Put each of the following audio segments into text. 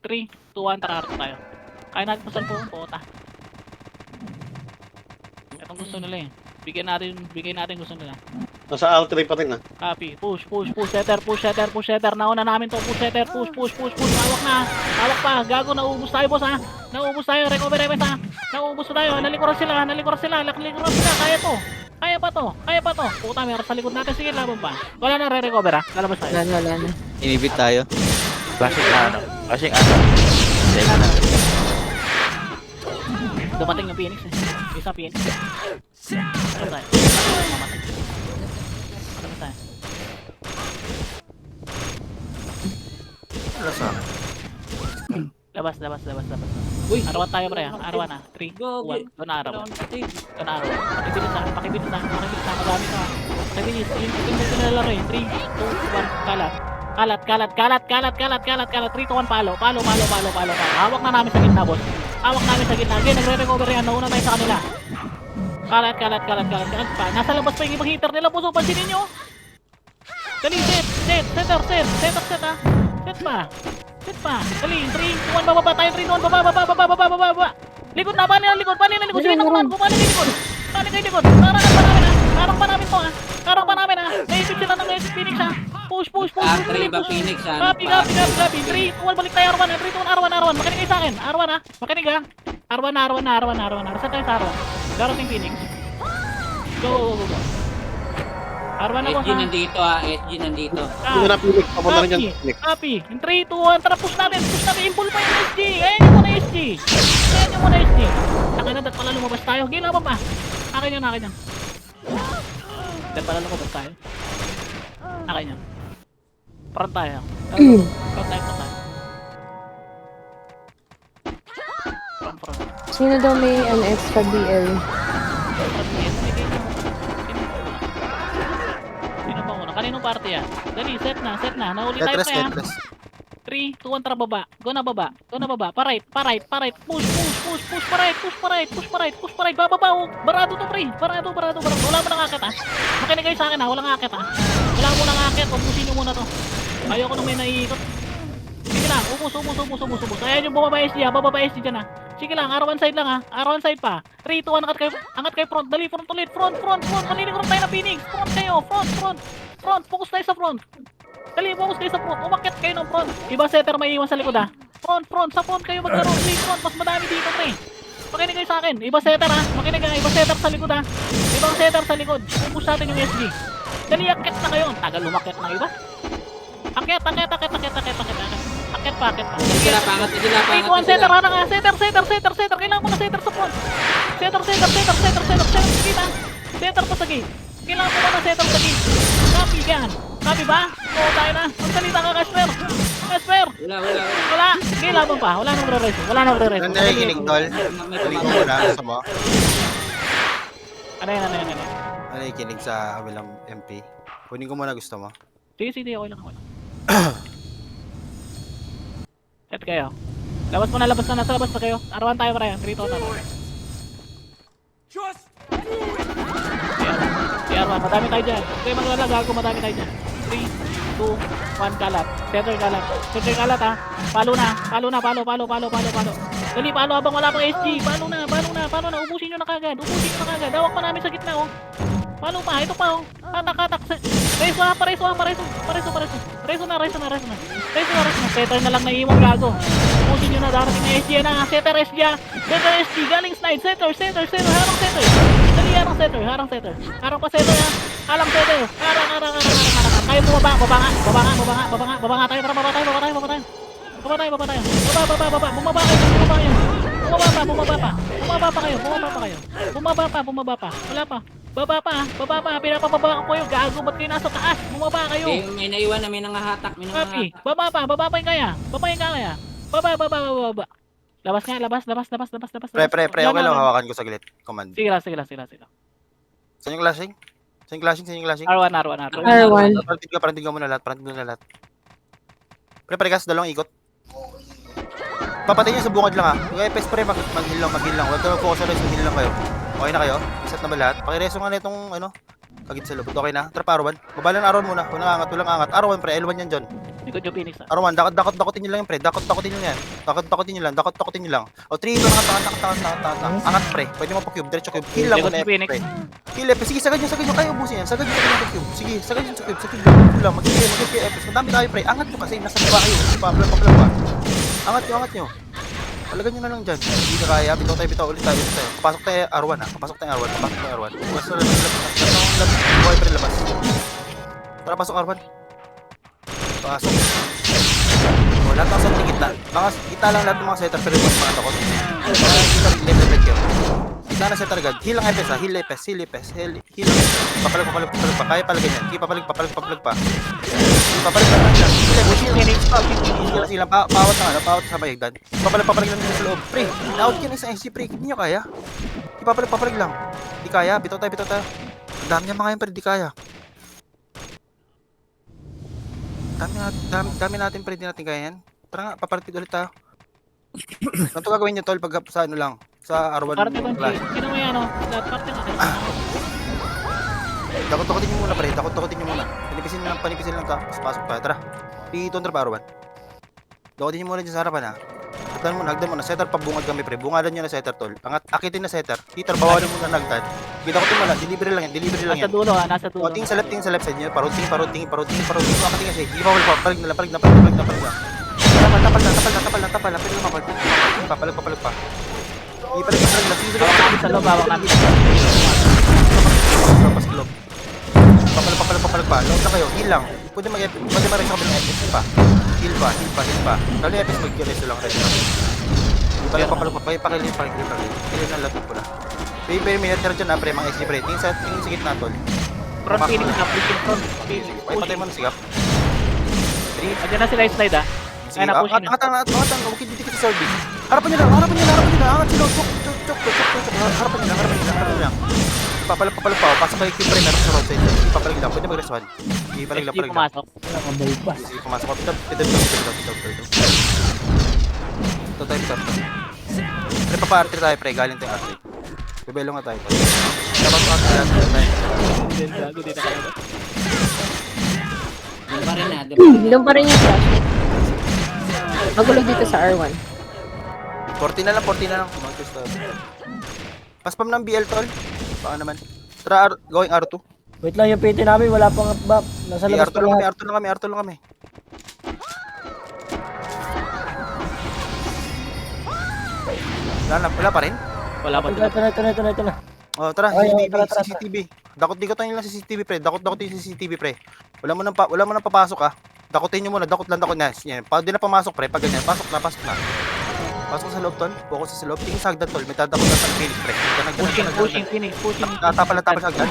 3, 2, 1, tara tayo. Kaya natin pasan po, puta. Itong gusto nila eh. Bigyan natin gusto nila. Nasa outrip pa rin ah. Copy. Push, setter. Nauna namin to. Push, setter. Push. Hawak na. Hawak pa. Gago, nauubos tayo, boss, ha. Nauubos tayo. Recover, ha. Nauubos tayo. Nalikuran sila. Kaya to. Kaya pa to. Puta, meron sa likod natin. Sige, laban pa. Wala na re-recover, ha. Lalabas tayo. Wala na. Inibit tayo. Flashing ano. Teka na. Dumating yung Phoenix, eh. Isa Phoenix. Ano tayo? Mamatay. Ano tayo? Wala sa akin. Labas. Uy, arawan tayo, pre, ha. Arawan na. 3, 2, 1. Doon na arawan. Pakibilis na. Madami to, ha. Pakibilis. Yung dito nalalaro, eh. 3, 2, 1. Kalat. 3, 2, 1. Palo. Hawak na namin sa gitna, boss. Again, nagre-recover yan. Nauna tayo sa kanila. Kalat pa. Nasa labas pa yung ibang hitter nila, boss. Pansinin nyo. Dali, setter, ha. Set pa. Dali, 3, 2, 1, bababa tayo. 3, 2, 1, bababa. Likod na, paano yung likod? Sige na, kumano kayo likod? Karang pa namin to, ha. Naisip sila ng Naisip Phoenix, ha. Push. Three ba Phoenix, ha? Copy. 3, 2, 1, balik tayo, Arwan. 3, 2, 1, Arwan. Makinig kayo sa akin. Arwan, ha. Makinig, ha. Arwan. Saan tayo sa Arwan? Darating Phoenix. Go. Arwan na, boss, SG ha. nandito, ha. SG nandito. Hindi na Phoenix. Papunta rin yan Phoenix. Copy. In 3, 2, 1. Tara, push natin. Impul pa yung SG. Ayan yung muna SG. Akin na, dat pala lumabas tayo. Gila pa. Akin yan. Dat pala lumabas tayo. Akin yan. Front tayo. Front tayo. Front. Sino daw may an extra BL? Sino ba muna? Kaninong party yan? Dali, set na. Nahuli tayo pa yan. 3, 2, 1, tara baba. Go na baba. Pa right. Push pa right. Bababa, oh. Barado to, pre. Barado. Wala mo nang akit, ha. Makinig kayo sa akin, ha. Walang akit, ha. Wala mo nang akit. Ubusin nyo muna to. Ayoko nung may naiikot. Sige lang, ubus. Ayan yung bumaba SG, ha. Bababa SG dyan, ha. Sige lang, R1 side lang, ha. R1 side pa. 3, 2, 1, angat kayo front. Dali, front ulit. Front. Maniligrong tayo na Phoenix. Front kayo. Front. Focus tayo sa front. Dali, focus kayo sa front. Umakyat kayo ng front. Iba setter may iwan sa likod, ha. Front. Sa front kayo maglaro. Please, front. Mas madami dito, pre. Makinig kayo sa akin. Iba setter, ha. Iba setter sa likod, ha. Ibang setter sa likod. Focus natin yung SG. Dali, akyat na kayo. Tagal lumakyat na iba. Akyat. Akyat pa. Sila pangat. 3, 2, 1, setter, ha na nga. Setter. Kailangan ko na setter sa front. Setter kita. Setter pa sa gate. Kailangan ko na setter sa gate. Copy ba? Oo, tayo na. Magsalita ka, Casper. Wala. Kailangan pa. Wala nang re-reso. Ano nakikinig, tol? Kunin ko muna. Gusto mo? Ano yan? Ano nakikinig sa kabilang MP? Kunin ko muna, gusto mo? Sige. Okay lang. Set kayo. Labas na. Nasa labas na kayo. Arawan tayo para yan. 3, 2, 1. Arwan, madami tayo dyan. Okay, maglalago, madami tayo dyan. 3, 2, 1, kalat. Center kalat, ha. Palo na. Dali, palo habang wala pang SG. Palo na. Ubusin nyo na kagad. Dawak pa namin sa gitna, oh. Palo pa, ito pa, oh. Hatak. Pareso na. Setter na lang naiiwang gago. Ubusin nyo na, darating na SG na. Setter SG, galing slide. Setter. Harang setter. Harang pa setter, ha. Harang setter. Harang. Kayo bumaba nga tayo. Tara, baba tayo. Bumaba pa. Wala pa. Baba pa. Pinapababa ko yung gago. Ba't kayo nasa taas? Bumaba kayo. May naiwan na, may nangahatak. Copy. Baba pa yung kaya. Baba. Labas. Pre, okay lang. Hawakan ko saglit. Command. Sige lang. Saan yung clashing? R1. Parantin ka muna lahat. Pre, gas, dalawang ikot. Papatay niyo sa bungad lang, ha. Kung FPS pre, mag-heal lang. Huwag ka focus sa heal lang kayo. Okay na kayo? Isat na ba lahat? Pakireso nga na itong, kagit sa lubot. Okay na? Trap R1. Babalan R1 muna. Walang angat. R1 pre, L1 yan dyan. Likod yung Phoenix, ah. Arwan, dakotin nyo lang yung pre. Dakotin nyo yan. Dakotin nyo lang. O, 3, 2, angat. Angat pre. Pwede mo pa cube. Diretso cube. Heal lang Likod muna yung Phoenix. pre. Heal pre. Sige, sagad nyo. Kaya ubusin yan. Sagad nyo sa cube. Sige, sagad nyo sa cube. Sa cube lang. Mag-cube kayo Epes. Madami tayo pre. Angat nyo kasi. Nasa baba kayo. Paplag pa. Angat nyo. Palagan nyo na lang dyan. Hindi na kaya. Bitaw ulit tayo. Papasok tayo R1 ha. Papasok tayo R1. Bukas na labas. Tara, pasok R1. Pasok. O, lahat ng sa gitna. Kita lang lahat ng mga setter pero yung mga takot. Left kayo. Kita na setter agad. Heal lang Epes ha. Heal Epes. Papalag pa. Kaya palagay yan. Papalag pa. Papalag pa lang dyan. Sila. Pawat na pawat sa bayagdan. Papalag lang dito sa loob. Pre, na-out yan isang SC pre. Hindi nyo kaya. Papalag lang. Di kaya. Bitaw tayo. Ang dami niya mga yan pre. Di kaya. Dami natin pre, di natin kaya yan. Tara nga, papartid ulit tayo. Ganito gagawin nyo tol pag sa ano lang, sa R1 Parte bang class. Sino mo yan, parte na. Dakot-dakotin nyo muna pre, Panipisin lang tapos pasok tayo. Tara, i-tontra pa R1. Dakotin nyo muna dyan sa harapan ha. Hagdan muna, setter pabungad kami pre. Bungadan nyo na setter tol. Akitin na setter. Hitter, bawalan muna ng nagtan. Dakotin mo lang, delivery lang yan. Nasa dulo, nasa dulo. Tingin sa left side niya. Paruting. Akating kasi. Hindi pa palig na. Tapal. Pero lumapal. Papalag pa. Papalag. Sige. Sa loob, bawak kami. Tapos kilog. Papalag pa. Load na kayo. Heal lang. Pwede ma-res sa kabilang FS pa. Heal pa. Lalo yung FS mag-reso lang rin. Papalag pa. Pakilin. Kilin na lahat po na. Pero may natin dyan na pre, mga SG pre. Tingin sa gitna tol. Front Phoenix na, front. Ay, patay mo na sigap. Andiyan na sila yung slide, ah. Sige, Ay, na-push na. angat. Huwag hindi kita sa service. Harapan nyo lang. Angat sila. Chok. Harapan nyo lang. Papalag pa. Pasok kayo yung pre, meron sa roadside. Papalag lang. Pwede mag-reswan. Papalag lang. pumasok. Sige, pumasok ko. Pidal. Ito tayo. Pre, papa-arter tayo pre. Galing tayo arter. Bebelo nga tayo. Tapos arter tayo. Gago din na kayo. Doon pa rin na. Doon pa rin yung flash. Magulo dito sa R1. 40 na lang. Paspam ng BL tol. Baka naman. Tara, going R2. Wait lang, yung PT namin, wala pang buff. Nasa labas pa lahat. R2 lang kami. Wala pa rin? Wala pa Ito na. Oh, tara, Ay, CCTV, tara. CCTV. Dakot-dikotan nyo lang sa CCTV, pre. Dakot-dikotin yung CCTV, pre. Wala mo nang papasok, ah. Dakotin nyo muna, dakot na. Yan. Pag di na pamasok, pre, pag ganyan, pasok na. Pasok sa loob, tol. Focus sa loob. Tingin sa hagdan, tol. May tadakot na sa Phoenix, pre. Pushing, Phoenix, pushing. Tapal sa hagdan.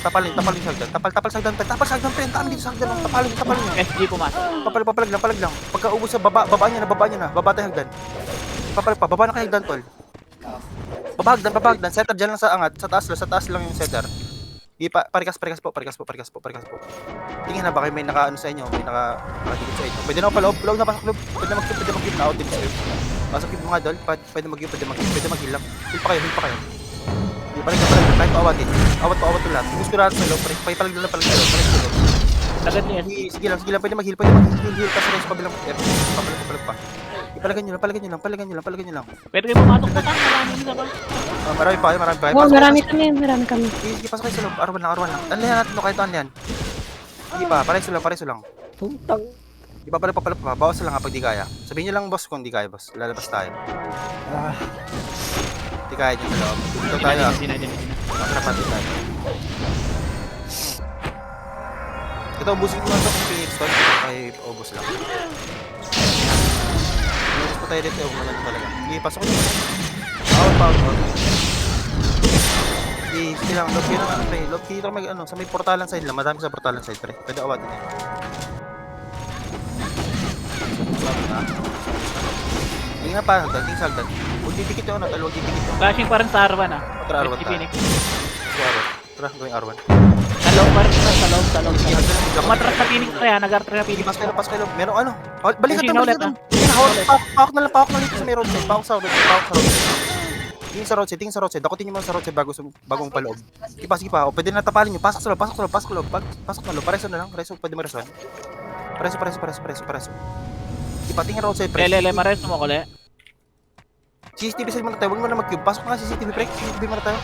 Tapalin sa hagdan. Tapal sa hagdan, pre. Tapal sa hagdan, pre. Ang dami dito sa hagdan. Tapalin nyo. SG pumasok. Papalag lang. Pagka ubos sa baba nyo na. Baba tayo hagdan. Papalag pa. Baba na kayo hagdan, tol. Baba hagdan. Setter dyan lang sa angat. Sa taas lang yung setter. Parikas po. Tingin na ba kayo may naka-ano sa inyo? May naka-dikit sa inyo? Pwede na paloob na pasok loob. Pwede mag-keep na out din sa'yo. Pasok yung mga dol. Pwede mag-heal lang. Heal pa kayo. Palag na. Kahit paawatin. Awat to lahat. Gusto lahat sa loob. Palag sa loob. Agad niya. Sige lang. Pwede mag-heal. Heal kasi rin sa kabilang F. Papalag pa. Ipalagan nyo lang. Pwede kayo pumasok na tayo. Marami nila ba? Marami pa. Wow, marami kami. Sige, pasok kayo sa loob. Arwan lang. Anlihan natin kahit anlihan. Sige pa, pareso lang. Puntang. Ipapalag pa. Bawas lang kapag di kaya. Sabihin nyo lang boss kung di kaya boss. Lalabas tayo. Di kaya dyan sa loob. Dito tayo ah. Hindi na. Makrapan din tayo. Ito, ubusin mo ito kung Phoenix tol. Ay, ubus lang. Ubus pa tayo dito. Ubus na talaga. Sige, pasok ko naman. Out. Sige lang. Love kayo naman pre. Love kayo mag sa may portalan side lang. Madami sa portalan side pre. Pwede awatin yan. Hindi nga pa. Tingin sa hagdan. Huwag didikit yung huwag didikit yung. Flashing pa rin sa R1, ah. Tara, R1 SG tayo. Phoenix. Tara, gawing R1. Sa loob pa rin, sa loob. Matras sa Phoenix kaya, nag-artra sa Sige, Phoenix. pas kayo. Merong ano? Balikat Pushing na, na ulit, balikat na. Pahawak na dito sa may roadside. Pahawak sa roadside. Tingin sa roadside. Dakotin nyo muna sa roadside bagong paloob. Sige pa. O, pwede na tapalin nyo. Pasok sa loob. Pasok na loob. Pareso na lang. Pwede ma-resuan. Preso. Ipatingin roadside, pre. Lele, mares mo ko, le. CCTV side muna tayo, huwag mo na mag-cube. Pasok na nga CCTV, pre. CCTV muna tayo.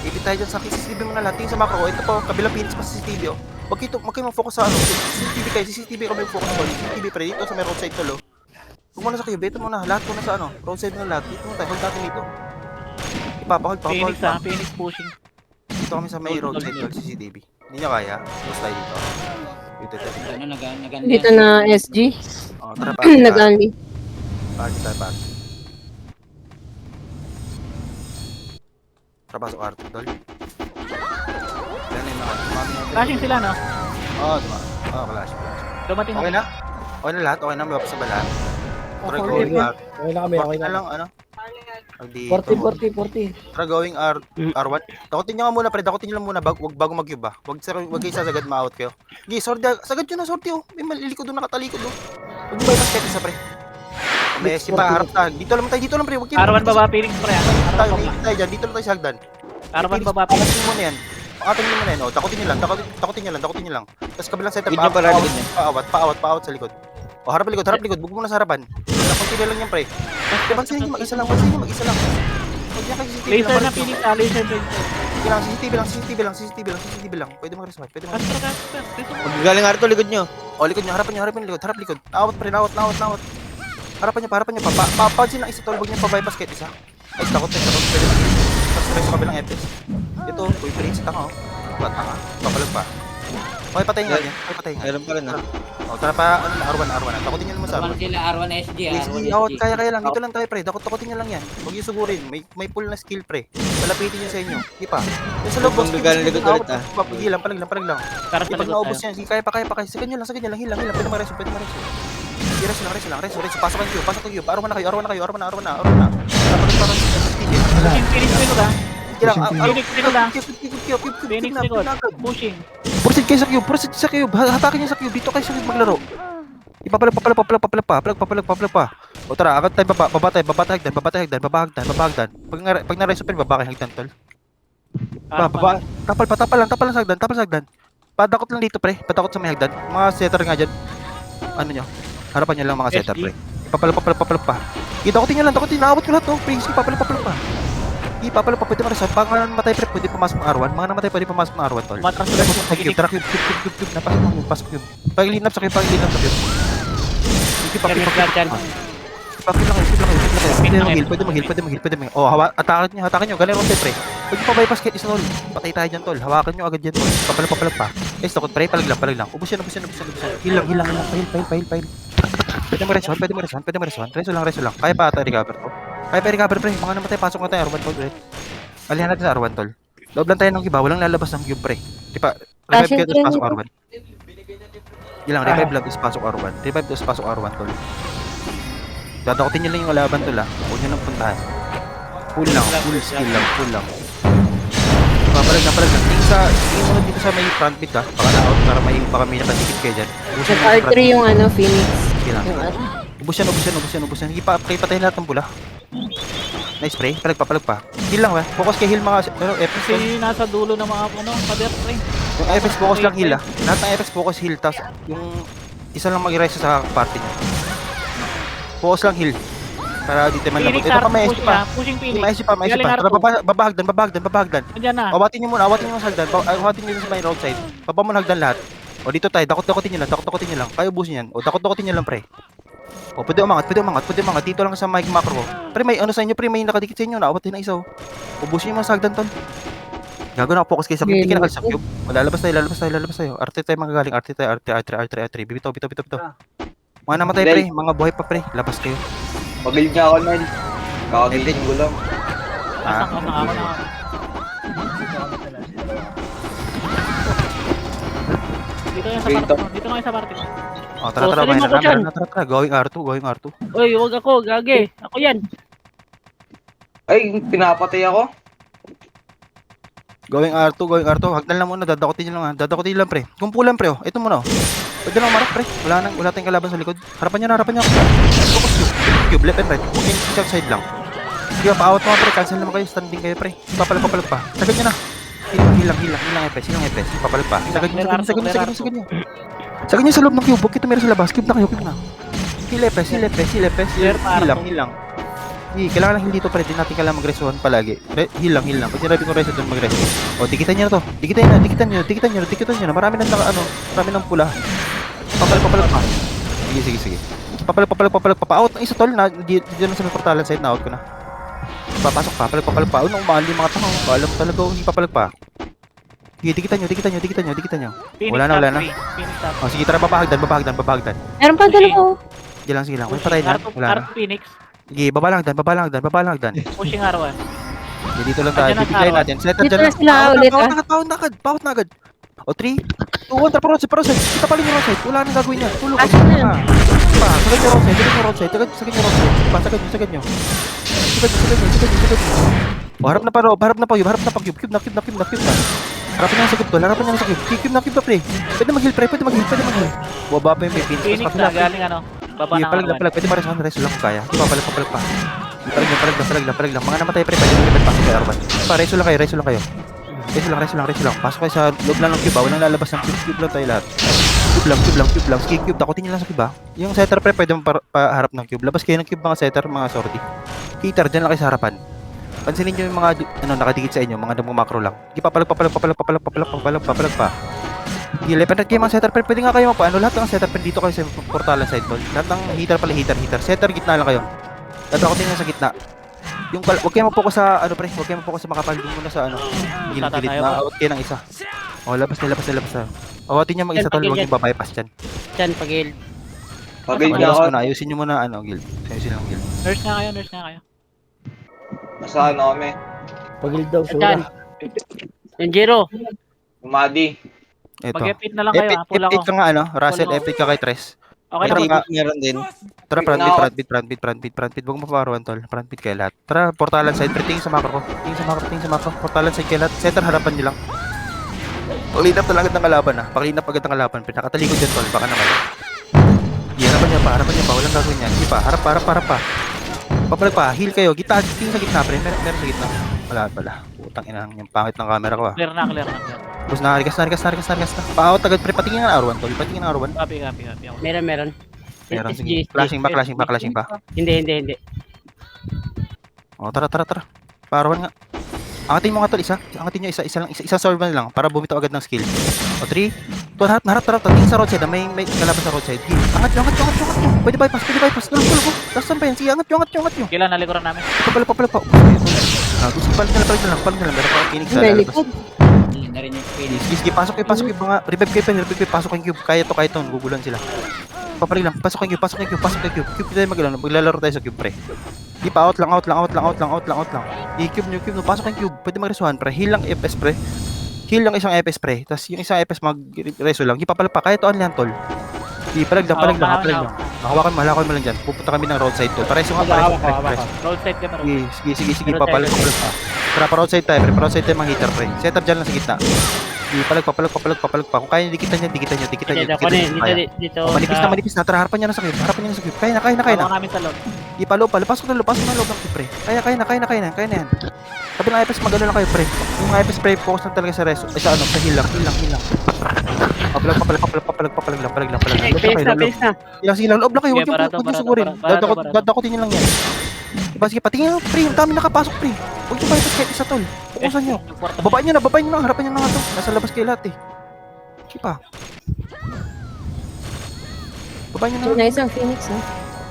Ipit tayo dyan sa akin. CCTV muna lahat. Tingin sa macro. Ito po, kabilang Phoenix pa sa CCTV, oh. Huwag kayo mag-focus sa ano. CCTV kayo mag-focus sa ball. CCTV, pre. Dito sa may roadside tol, oh. Huwag muna sa cube. Ito muna. Lahat muna sa ano. Roadside muna lahat. Dito muna tayo. Hold natin dito. Ipapahold pa. Phoenix ha, Phoenix pushing. Dito kami sa may roadside tol, CCTV. Hindi nyo kaya. Bus tayo dito. Dito tayo. Ano, naganda. Dito na SG. Oh, tara pa. Nag-only. Party tayo, party. Tara, pasok Arthur, tol. Yan na yung mga. Flashing sila, no? Oo, diba? Oo, clash. Dumating Okay na? Okay na lahat? Okay na? May wapos sa balat? Try Okay, going okay. R. Okay na kami, okay na na. lang, ano? 40. Try going R1. Dakotin nyo nga muna, pre. Dakotin nyo lang muna bago mag-cube, ah. Wag kayo sasagad, ma-out kayo. Okay, sorry. Sagad nyo na, sorry, oh. May malilikod doon, nakatalikod, oh. Huwag nyo ba yung basket isa, pre? May SC pa, harap tayo. Dito lang pre. Huwag kayo. R1 baba, Phoenix pre. Tayo, R1 may baba. ikit tayo dyan. Dito lang tayo sa hagdan. R1 baba, Pakatin Phoenix. nyo muna yan. Pakatin nyo muna yan, oh. Dakotin nyo lang. Tapos kabilang setup, Likod nyo pala, likod nyo. paawat sa likod. O, harap likod. Huwag mo muna sa harapan. Konti lang yan, pre. Pansin nyo, mag-isa lang. Huwag yan kayo CCTV lang. Laser na Phoenix, laser na. CCTV lang. Pwede mag-respond. Astro Gasper, dito mo. Magagaling Arto, likod nyo. O, likod nyo, harapan nyo, harap likod. Awat, pre, nawat. Harapan nyo, papansin lang isa, tol. Huwag nyo pa-bypass kahit isa. Ay, takot. Pwede mag-respond. Tapos try sa kabilang FS. Ito, uy, pre, sa tanga, oh. Tanga, papalag pa. Okay, patayin nga yan. Meron pa rin ha. O, tara pa, R1. Takotin nyo naman sa Normal R1. sila, R1 SG, R1 Sige, awat, SG. kaya lang. Dito lang tayo, pre. Takotin nyo lang yan. Huwag yung sugurin. May pull na skill, pre. Palapitin nyo sa inyo. Di pa. Yung sa loob, boss. Galing likod ulit, ah. Pagilan, palag lang. Tara sa Pag likod naubos tayo. yan, sige, kaya pa. Sa ganyan lang. Hilang. Pwede ma-reso. Sige, reso lang. Pasok ang queue. Araw na kayo. Phoenix likod ha. Phoenix likod ha. Cube. Phoenix likod. Pushing. Proceed kayo sa cube. Hatakin niyo sa cube. Dito kayo sa cube maglaro. Ipapalag pa. O tara, agad tayo baba tayo hagdan. Pag na-reso pin, baba kayo hagdan, tol. Baba. Tapal lang sa hagdan. Padakot lang dito, pre. Padakot sa may hagdan. Mga setter nga dyan. Ano nyo? Harapan nyo lang mga setter, pre. Ipapalag pa. Dakotin nyo lang. Naawat ko lahat, oh. Pre, ipapalag pa. Ipapalag pa. Pwede ma-resolve. Pag namatay, pre, pwede pumasok ng R1. Mga namatay, pwede pumasok ng R1, tol. Matras sila sa Cube. Tara, cube. Napasok cube. Pag-lean up sa cube. Pakil lang kayo. Pwede mag-heal. Oh, atakin nyo. Galing rotate, pre. Huwag nyo pa-bypass kahit isa, tol. Patay tayo dyan, tol. Hawakan nyo agad dyan, tol. Papalag pa. Takot, pre. Palag lang. Ubus yan. Heal lang. Pahil. Pwede mo reson. Reso lang. Kaya pa ata recover to. Pre. Mga namatay, pasok na tayo. R1, tol, pre. Alihan natin sa R1, tol. Loob lang tayo ng iba. Walang lalabas ng cube, pre. Di pa, revive kayo, tapos pasok R1. Ilang revive lang, tapos pasok R1, tol. Dadakotin nyo lang yung laban, tol, ha. Huwag nyo lang puntahan. Full skill lang. Papalag na. Tingin mo dito sa may front mid, ha. Para may nakadikit kayo dyan. Sa R3 yung Phoenix. Kailangan. Yung R. Ubusan. Patayin lahat ng bula. Nice, pre. Palag pa. Heal lang, ha. Focus kay heal mga FS. Kasi nasa dulo ng mga pader pre. Yung FS focus lang heal, ha. Lahat ng FS focus heal. Tapos yung isa lang mag-rise sa party niya. Focus lang heal. Para di tayo man labot. Phoenix Ito pa may push SP pa. Pushing Phoenix. May SP pa. Tara, babahagdan. Nandiyan na. Awatin nyo muna sa hagdan. Awatin nyo sa may roadside. Baba mo na hagdan lahat. O dito tayo, dakotin nyo lang. Kaya ubusin yan. O dakotin nyo lang, pre. O pwede umangat. Dito lang sa mic macro. Pre, may ano sa inyo, pre, may nakadikit sa inyo. Naawatin na isa. Ubusin nyo mga sa hagdan, ton. Gago na focus kayo sa cube. Hindi ka na sa cube. Lalabas tayo. Arte tayo magagaling. R3. Bito. Mga namatay, pre. Mga buhay pa, pre. Labas kayo. Pag-build niya ako, Nard. Kakagising ko lang. Pasang ako na. Dito nga sa party ko. O, tara. Salim ako dyan. Tara. Going R2. Uy, huwag ako, gagi. Ako yan. Ay, pinapatay ako. Going R2. Hagdan lang muna, dadakotin nyo lang, pre. Kumpulan, pre, oh. Ito muna, oh. Pwede lang umarap, pre. Wala tayong kalaban sa likod. Harapan nyo. Focus cube, left and right. Okay, isang side lang. Sige, paawat mga, pre. Cancel naman kayo, standing kayo, pre. Papalag pa. Sagad nyo na. Hilang FS. Papalag pa. Sagad nyo. Sagad nyo sa loob ng cube. Huwag kayo tumira sa labas. Cube na kayo, cube na. Hilepes. Clear pa, Heal lang. Kailangan lang heal dito pre. Di natin kailangan mag-resuhan palagi. Heal lang. Pag sinabi ko reso doon mag-reso. O, dikitan nyo na to. Dikitan nyo na. Marami ng pula. Papalag pa. Sige. Papalag pa. Pa-out ng isa tol na. Dito na sa may portalan side na out ko na. Papasok pa. Papalag pa. Unang umali mga tao. Alam talaga hindi papalag pa. Sige, dikitan nyo. Wala na. Phoenix top. O, sige, tara, babahagdan. Meron pa dalawa. Sige lang. May patay na. Wala na. Arto Phoenix. Sige, baba lang hagdan. Pushing R1. Okay, dito lang tayo. Nandiyan ang Bibigay araw. natin. Setter Dito dyan. na sila ulit, Bawat na agad. O, 3, 2, 1, tara, parosite. Kita pa rin yung roadside. Wala nang gagawin yan. Tulog. Action na yan. Sagad yung roadside. Sagad nyo. O, harap na pa cube. Cube na. Harapin niya sa cube, tol. Cube na, pre. Pwede mag-heal, pre. Baba pa yung may pin. Phoenix na galing ano. Baba ng R1. Pwede pa rin sa reso lang kung kaya. Papalag pa. Palag lang. Mga namatay, pre. Pwede mag pasok kay Arban. Reso lang kayo. Reso lang. Pasok kayo sa loob lang ng cube, ha. Walang lalabas ng cube. Cube lang tayo lahat. Cube lang. Sige, cube. Takutin nyo lang sa cube, ha. Yung setter, pre, pwede mo paharap ng cube. Labas kayo ng cube, mga setter, mga sortie. Heater, dyan lang kayo sa harapan. Pansinin nyo yung mga nakadikit sa inyo, mga macro lang. Sige, papalag pa. Sige, lepanat kayo mga setter, pre. Pwede nga kayo magpaano. Lahat ng setter, pre, dito kayo sa portalan side, tol. Lahat ng heater. Setter, gitna lang kayo. Takutin nyo sa gitna. Huwag kayo mag-focus sa huwag kayo mag-focus sa makapal. Doon muna sa gilid na out kayo ng isa. O, labas na. Awatin nyo mag-isa tol, huwag nyo babypass dyan. Diyan, pag-heal. Pag-guide niya Labas ako. muna, ayusin nyo muna, guild. Ayusin lang guild. Nurse nga kayo. Nasa ano kami? Pagil daw, Diyan. sura. Yung Jiro. Umadi. Ito. Mag-F8 na lang kayo ha. Pula ko. F8 ka nga, Russell, F8 ka kay Tres. Okay Ito lang. nga. Meron din. Tara, Wait na ako. front beat. Huwag mo paparuan, tol. Front beat kayo lahat. Tara, portalan side, pre. Tingin sa macro ko. Tingin sa macro. Portalan side kayo lahat. Setter, harapan nyo lang. Clean up talaga ng kalaban, ha. Pa-clean up agad ng kalaban, pre. Nakatalikod dyan, tol. Baka naman. Harapan niya pa. Walang gagawin yan. Sige pa, harap pa. Papalag pa, heal kayo. Tingin sa gitna, pre. Meron sa gitna. Wala pala. Putang ina yung pangit ng camera ko, ha. Clear na. Tapos nakarigas na. Pa-out agad, pre. Patingin ng R1, tol. Copy ako. Meron. Meron, SG. sige. Flashing pa. Hindi. O, tara. Parawan nga. Angatin mo nga tol, angatin nyo isa serve na lang para bumitaw agad ng skill. O, 3, 2, harap. Tingin sa roadside, may kalaban sa roadside. Angat nyo. Pwede bypass. Tulog. Tapos saan pa yan? Sige, angat nyo. Kailan nalikuran namin? Papalag pa. Gusto, palag na lang. Meron pa Phoenix sa May lalabas. likod. Na rin yung Phoenix. Sige, pasok kayo mga revive kayo, pasok yung cube. Kaya to, gugulan sila. Papalig lang, pasok yung cube. Cube tayo maglalaro tayo sa cube, pre. Di pa out lang. I-cube nyo, pasok yung cube. Pwede magresuhan, pre. Heal lang FS, pre. Heal lang isang FS, pre. Tapos yung isang FS mag-reso lang. Di papalag pa, kaya to lang, tol. Di, palag lang. Hawakan mo lang dyan. Pupunta kami ng roadside, tol. Pareso nga, pre. Roadside ka meron. Sige, papalag pa. Tara, pa-roadside tayo, mga heater, pre. Setup dyan lang sa gitna. Di, palag pa. Kung kaya dikitan nyo. Dito. Manipis na. Tara, harapan nyo na sa cube. Kaya na. Tawag namin sa loob. Di pa loob. Pasok ng loob ng cube, pre. Kaya na yan. Sabi ng IPS, magano lang kayo, pre. Yung IPS, pre, focus lang talaga sa reso. Sa heal lang. Papalag lang. Bilis na. Sige lang, loob lang kayo. Huwag Barado, yung sugurin. Dadakotin nyo lang yan. Diba, sige, patingin lang, pre. Ang dami nakapasok, pre. Huwag yung bypass kahit isa, tol. Pukusan nyo. Babain nyo na. Harapan nyo na nga to. Nasa labas kayo lahat, eh. Sige pa. Babain nyo Ito na. na isang Phoenix, ha?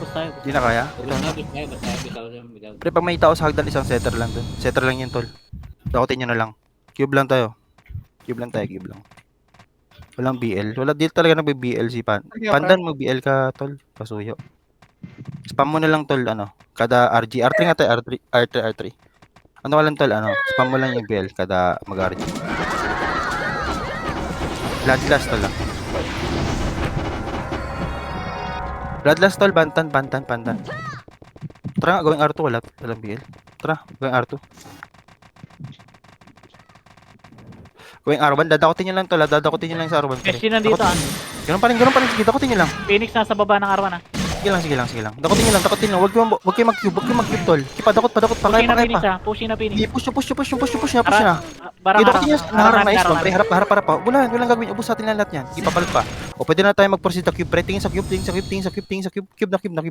Tapos tayo. Hindi na kaya. Bitaw. Pre, pag may tao sa hagdan, isang setter lang dun. Setter lang yun, tol. Dakotin nyo na lang. Cube lang tayo. Walang BL. Wala deal talaga na BL si Pandan, mag-BL ka, tol. Pasuyo. Spam mo na lang, tol, kada RG. R3 nga tayo, R3. Ano ka lang, tol, spam mo lang yung BL kada mag-RG. Bloodlust, tol, lang. Bloodlust, tol, pantan. Tara nga, gawing R2, walang BL. Tara, gawing R2. Gawing R1, dadakotin nyo lang, tol, sa R1. SG nandito ah. Ganun pa rin, sige, dakotin nyo lang. Phoenix nasa baba ng R1 ah. Sige lang. Dakotin nyo lang. Huwag kayo mag-cube, tol. Dakot pa. Pushing na Kaya finish pa. ah. Pushing na finish. Sige, push na. Barang Dakotin nyo. Naharang na harap. pre. Harap pa. Walang gagawin. Ubus natin lang lahat yan. Sige, papalag pa. O, pwede na tayo mag-proceed sa cube, pre. Tingin sa cube. Cube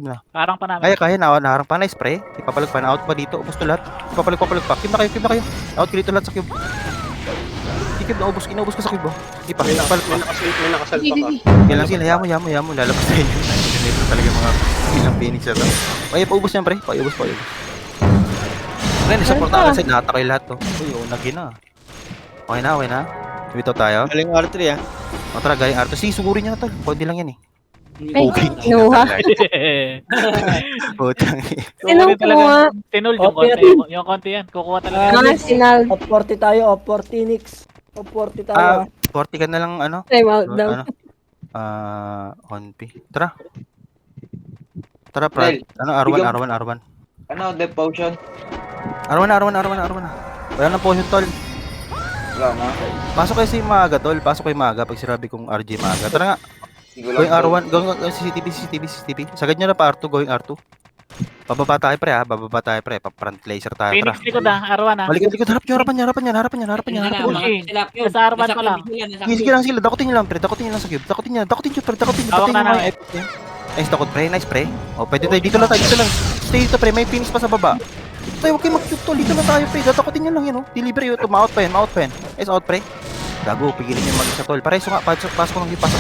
na. Parang pa namin. Kaya naharang pa. Nice, pre. Ipapalag pa. Na-out pa dito. Ubus to lahat. Ipapalag pa. Cube na kayo. Out ko dito lahat sa cube. Cube na ubus. Inaubos ko sa cube, oh. Ipapalag pa. May nakasalpa ka. Kaya lang sila, yamo. Lalabas tayo. Ganito talaga mga ilang Phoenix na to. Okay, paubos yan, pre. Paubos. Pre, nasupport na sa lahat kayo lahat to. Uy, unagin na. Okay na. Dito tayo. Galing R3 ah. O tara, galing Arto. Sige, sugurin nyo na to. Konti lang yan eh. Ay, kinuha. Putang Sino kumuha? Tinul yung Okay, konti. Yung konti yan. Kukuha talaga. Mga sinal. Op 40 tayo, Op 40 Phoenix. Op 40 tayo. 40 ka na lang, ano? Time out daw. Ano? Honpi. Tara, Brad. Ano, Arwan. Ano, death potion? Arwan na. Wala nang potion, tol. Wala na. Pasok kayo si Maga, tol. Pag sinabi kong RJ Maga. Tara nga. Siguro Going R1, going CCTV. Sagad nyo na pa R2, going R2. Bababa tayo pre. Pa-front laser tayo. Tara. Phoenix likod ah. Arwan ah. Balik. Harap nyo. Harapan nyo. Pushing. Sa arman pa lang. Sige lang sila. Dakotin nyo lang sa cube. Dakotin nyo. Hawak na namin. Nice, dakot pre. O, pwede tayo. Dito lang. Stay dito pre. May Phoenix pa sa baba. Dito tayo. Huwag kayo mag-cube to. Dito lang tayo pre. Dakotin nyo lang yun. Deliver yun. Ma-out pa yan. Nice, out pre. Gago, pigilin yung mag-isa tol. Pareso nga, pasok lang yung pasok.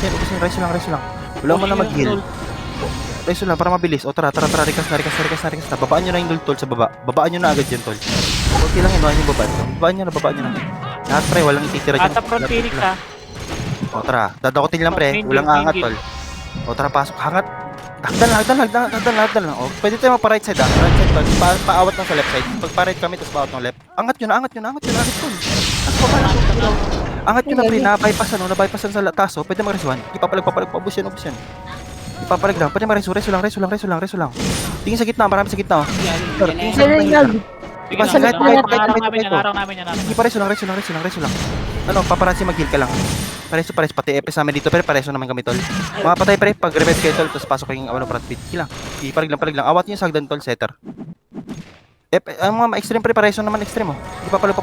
Ubusin, reso lang. Wala mo na mag-heal. Reso lang, para mabilis. O tara, rekas na. Babaan nyo na yung tol sa baba. Babaan nyo na agad yan tol. Okay lang yun, yung babaan nyo na. Lahat pre, walang ititira dyan. At sa front Phoenix ah. O tara, dadakotin lang pre, walang angat tol. O tara, pasok, hangat. Hagdan lang. O, pwede tayo magpa-right side ah. Right side tol, paawat lang sa left side. Pag pa-right kami, tapos paawat ng left. Angat nyo na tol. Angat nyo na pre, na-bypass sa taso. Pwede mag-resuan. Ipapalag, ubus yan. Ipapalag lang, pwede mag-resu lang. Tingin sa gitna, marami sa gitna. Sige Sige, lang. kahit- Araw namin yan. Hindi pa reso lang. Ano, paparazzi mag-heal ka lang. Pareso, pati EPS namin dito, pero pareso naman kami tol. Mga patay pre, pag revive kayo tol, tapos pasok yung front pit. Kila. Palig lang. Awat niyo sa hagdan tol, setter. Ang mga extreme pre, pareso naman extreme oh. Hindi papalag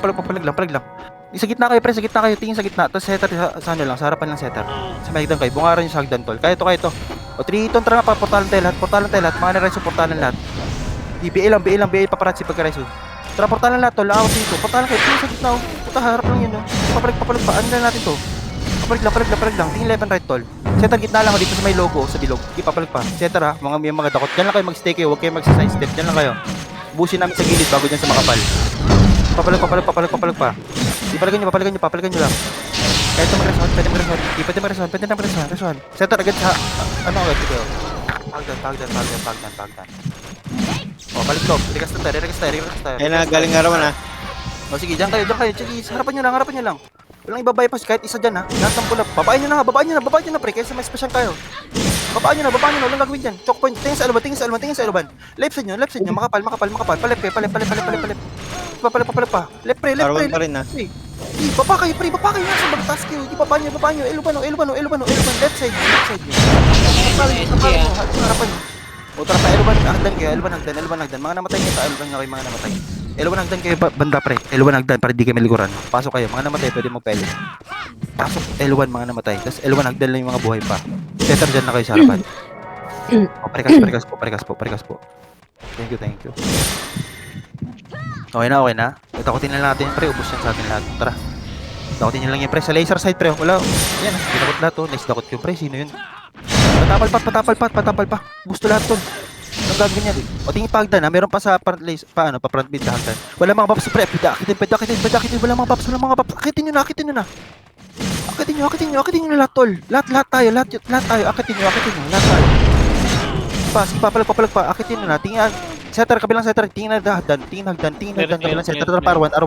lang. Sa gitna kayo pre, tingin sa gitna. Tapos setter sa ano lang, sa harapan ng setter. Sa may hagdan kayo, bungaran niyo sa hagdan tol. Kaya to. O 3 ton tara nga, portalan tayo lahat. Mga na-reso, portalan lahat. BA lang, paparazzi pagka-reso. Tara, portalan lahat tol, awat dito. Portalan kayo, tingin sa gitna oh. Puta, harap lang yun oh. Papalag pa, ano na natin to? Papalag lang. Tingin left and right tol. Setter gitna lang dito sa may logo, sa bilog. Ipapalag pa. Setter ha, mga dakot. Diyan lang kayo mag-stay kayo, huwag kayo mag-side step. Diyan lang kayo. Busin namin sa gilid bago dyan sa makapal. Papalag pa. Papalagan nyo lang. Kahit ito mag-resuan, pwede mag-resuan. Setter agad sa, ano agad dito. Pagdan. O, balik loob. Rekas tayo. Ayun na, galing arawan ah. O sige, dyan kayo. Sige, harapan nyo lang. Walang iba-bypass kahit isa dyan ha. Lahat ng pull up. Babaan nyo na pre. Kaysa may special kayo. Babaan nyo na. Walang gagawin dyan. Choke point. Tingin sa eluban. Left side nyo. Makapal. Palep kayo. Papalag pa. Left pre. Arawan pa rin ah. Baba kayo. Nasa bagtas kayo. Baba nyo. Eluban. Left side nyo. Harapan nyo. O tara pa, eluban hagdan. Mga namatay kayo sa eluban nyo kayo, mga namatay. Eluban hagdan kayo banda pre. Eluban hagdan para di kayo maliguran. Pasok kayo, mga namatay pwede magpele. Pasok eluban mga namatay. Tapos eluban hagdan lang yung mga buhay pa. Setter dyan na kayo sa harapan. O parekas po. Thank you. Okay na. Takutin na lang natin pre, ubos yan sa atin lahat. Tara. Takutin nyo lang yung pre sa laser side pre. Wala. Yan, ginakot lahat to. Nice dakot yung pre. Sino yun? Patapal pa. Gusto lahat tol. Anong gagawin yan? O tingin pa hagdan ha. Meron pa sa front mid na hagdan. Wala mga paps pre. Pwede akitin. Wala mga paps. Akitin nyo na. Akitin nyo na lahat tol. Lahat tayo. Akitin nyo. Lahat tayo. Papalag pa. Akitin nyo na. Tingin setter, kabilang setter. Tingin hagdan. Kabilang setter. Arwan na.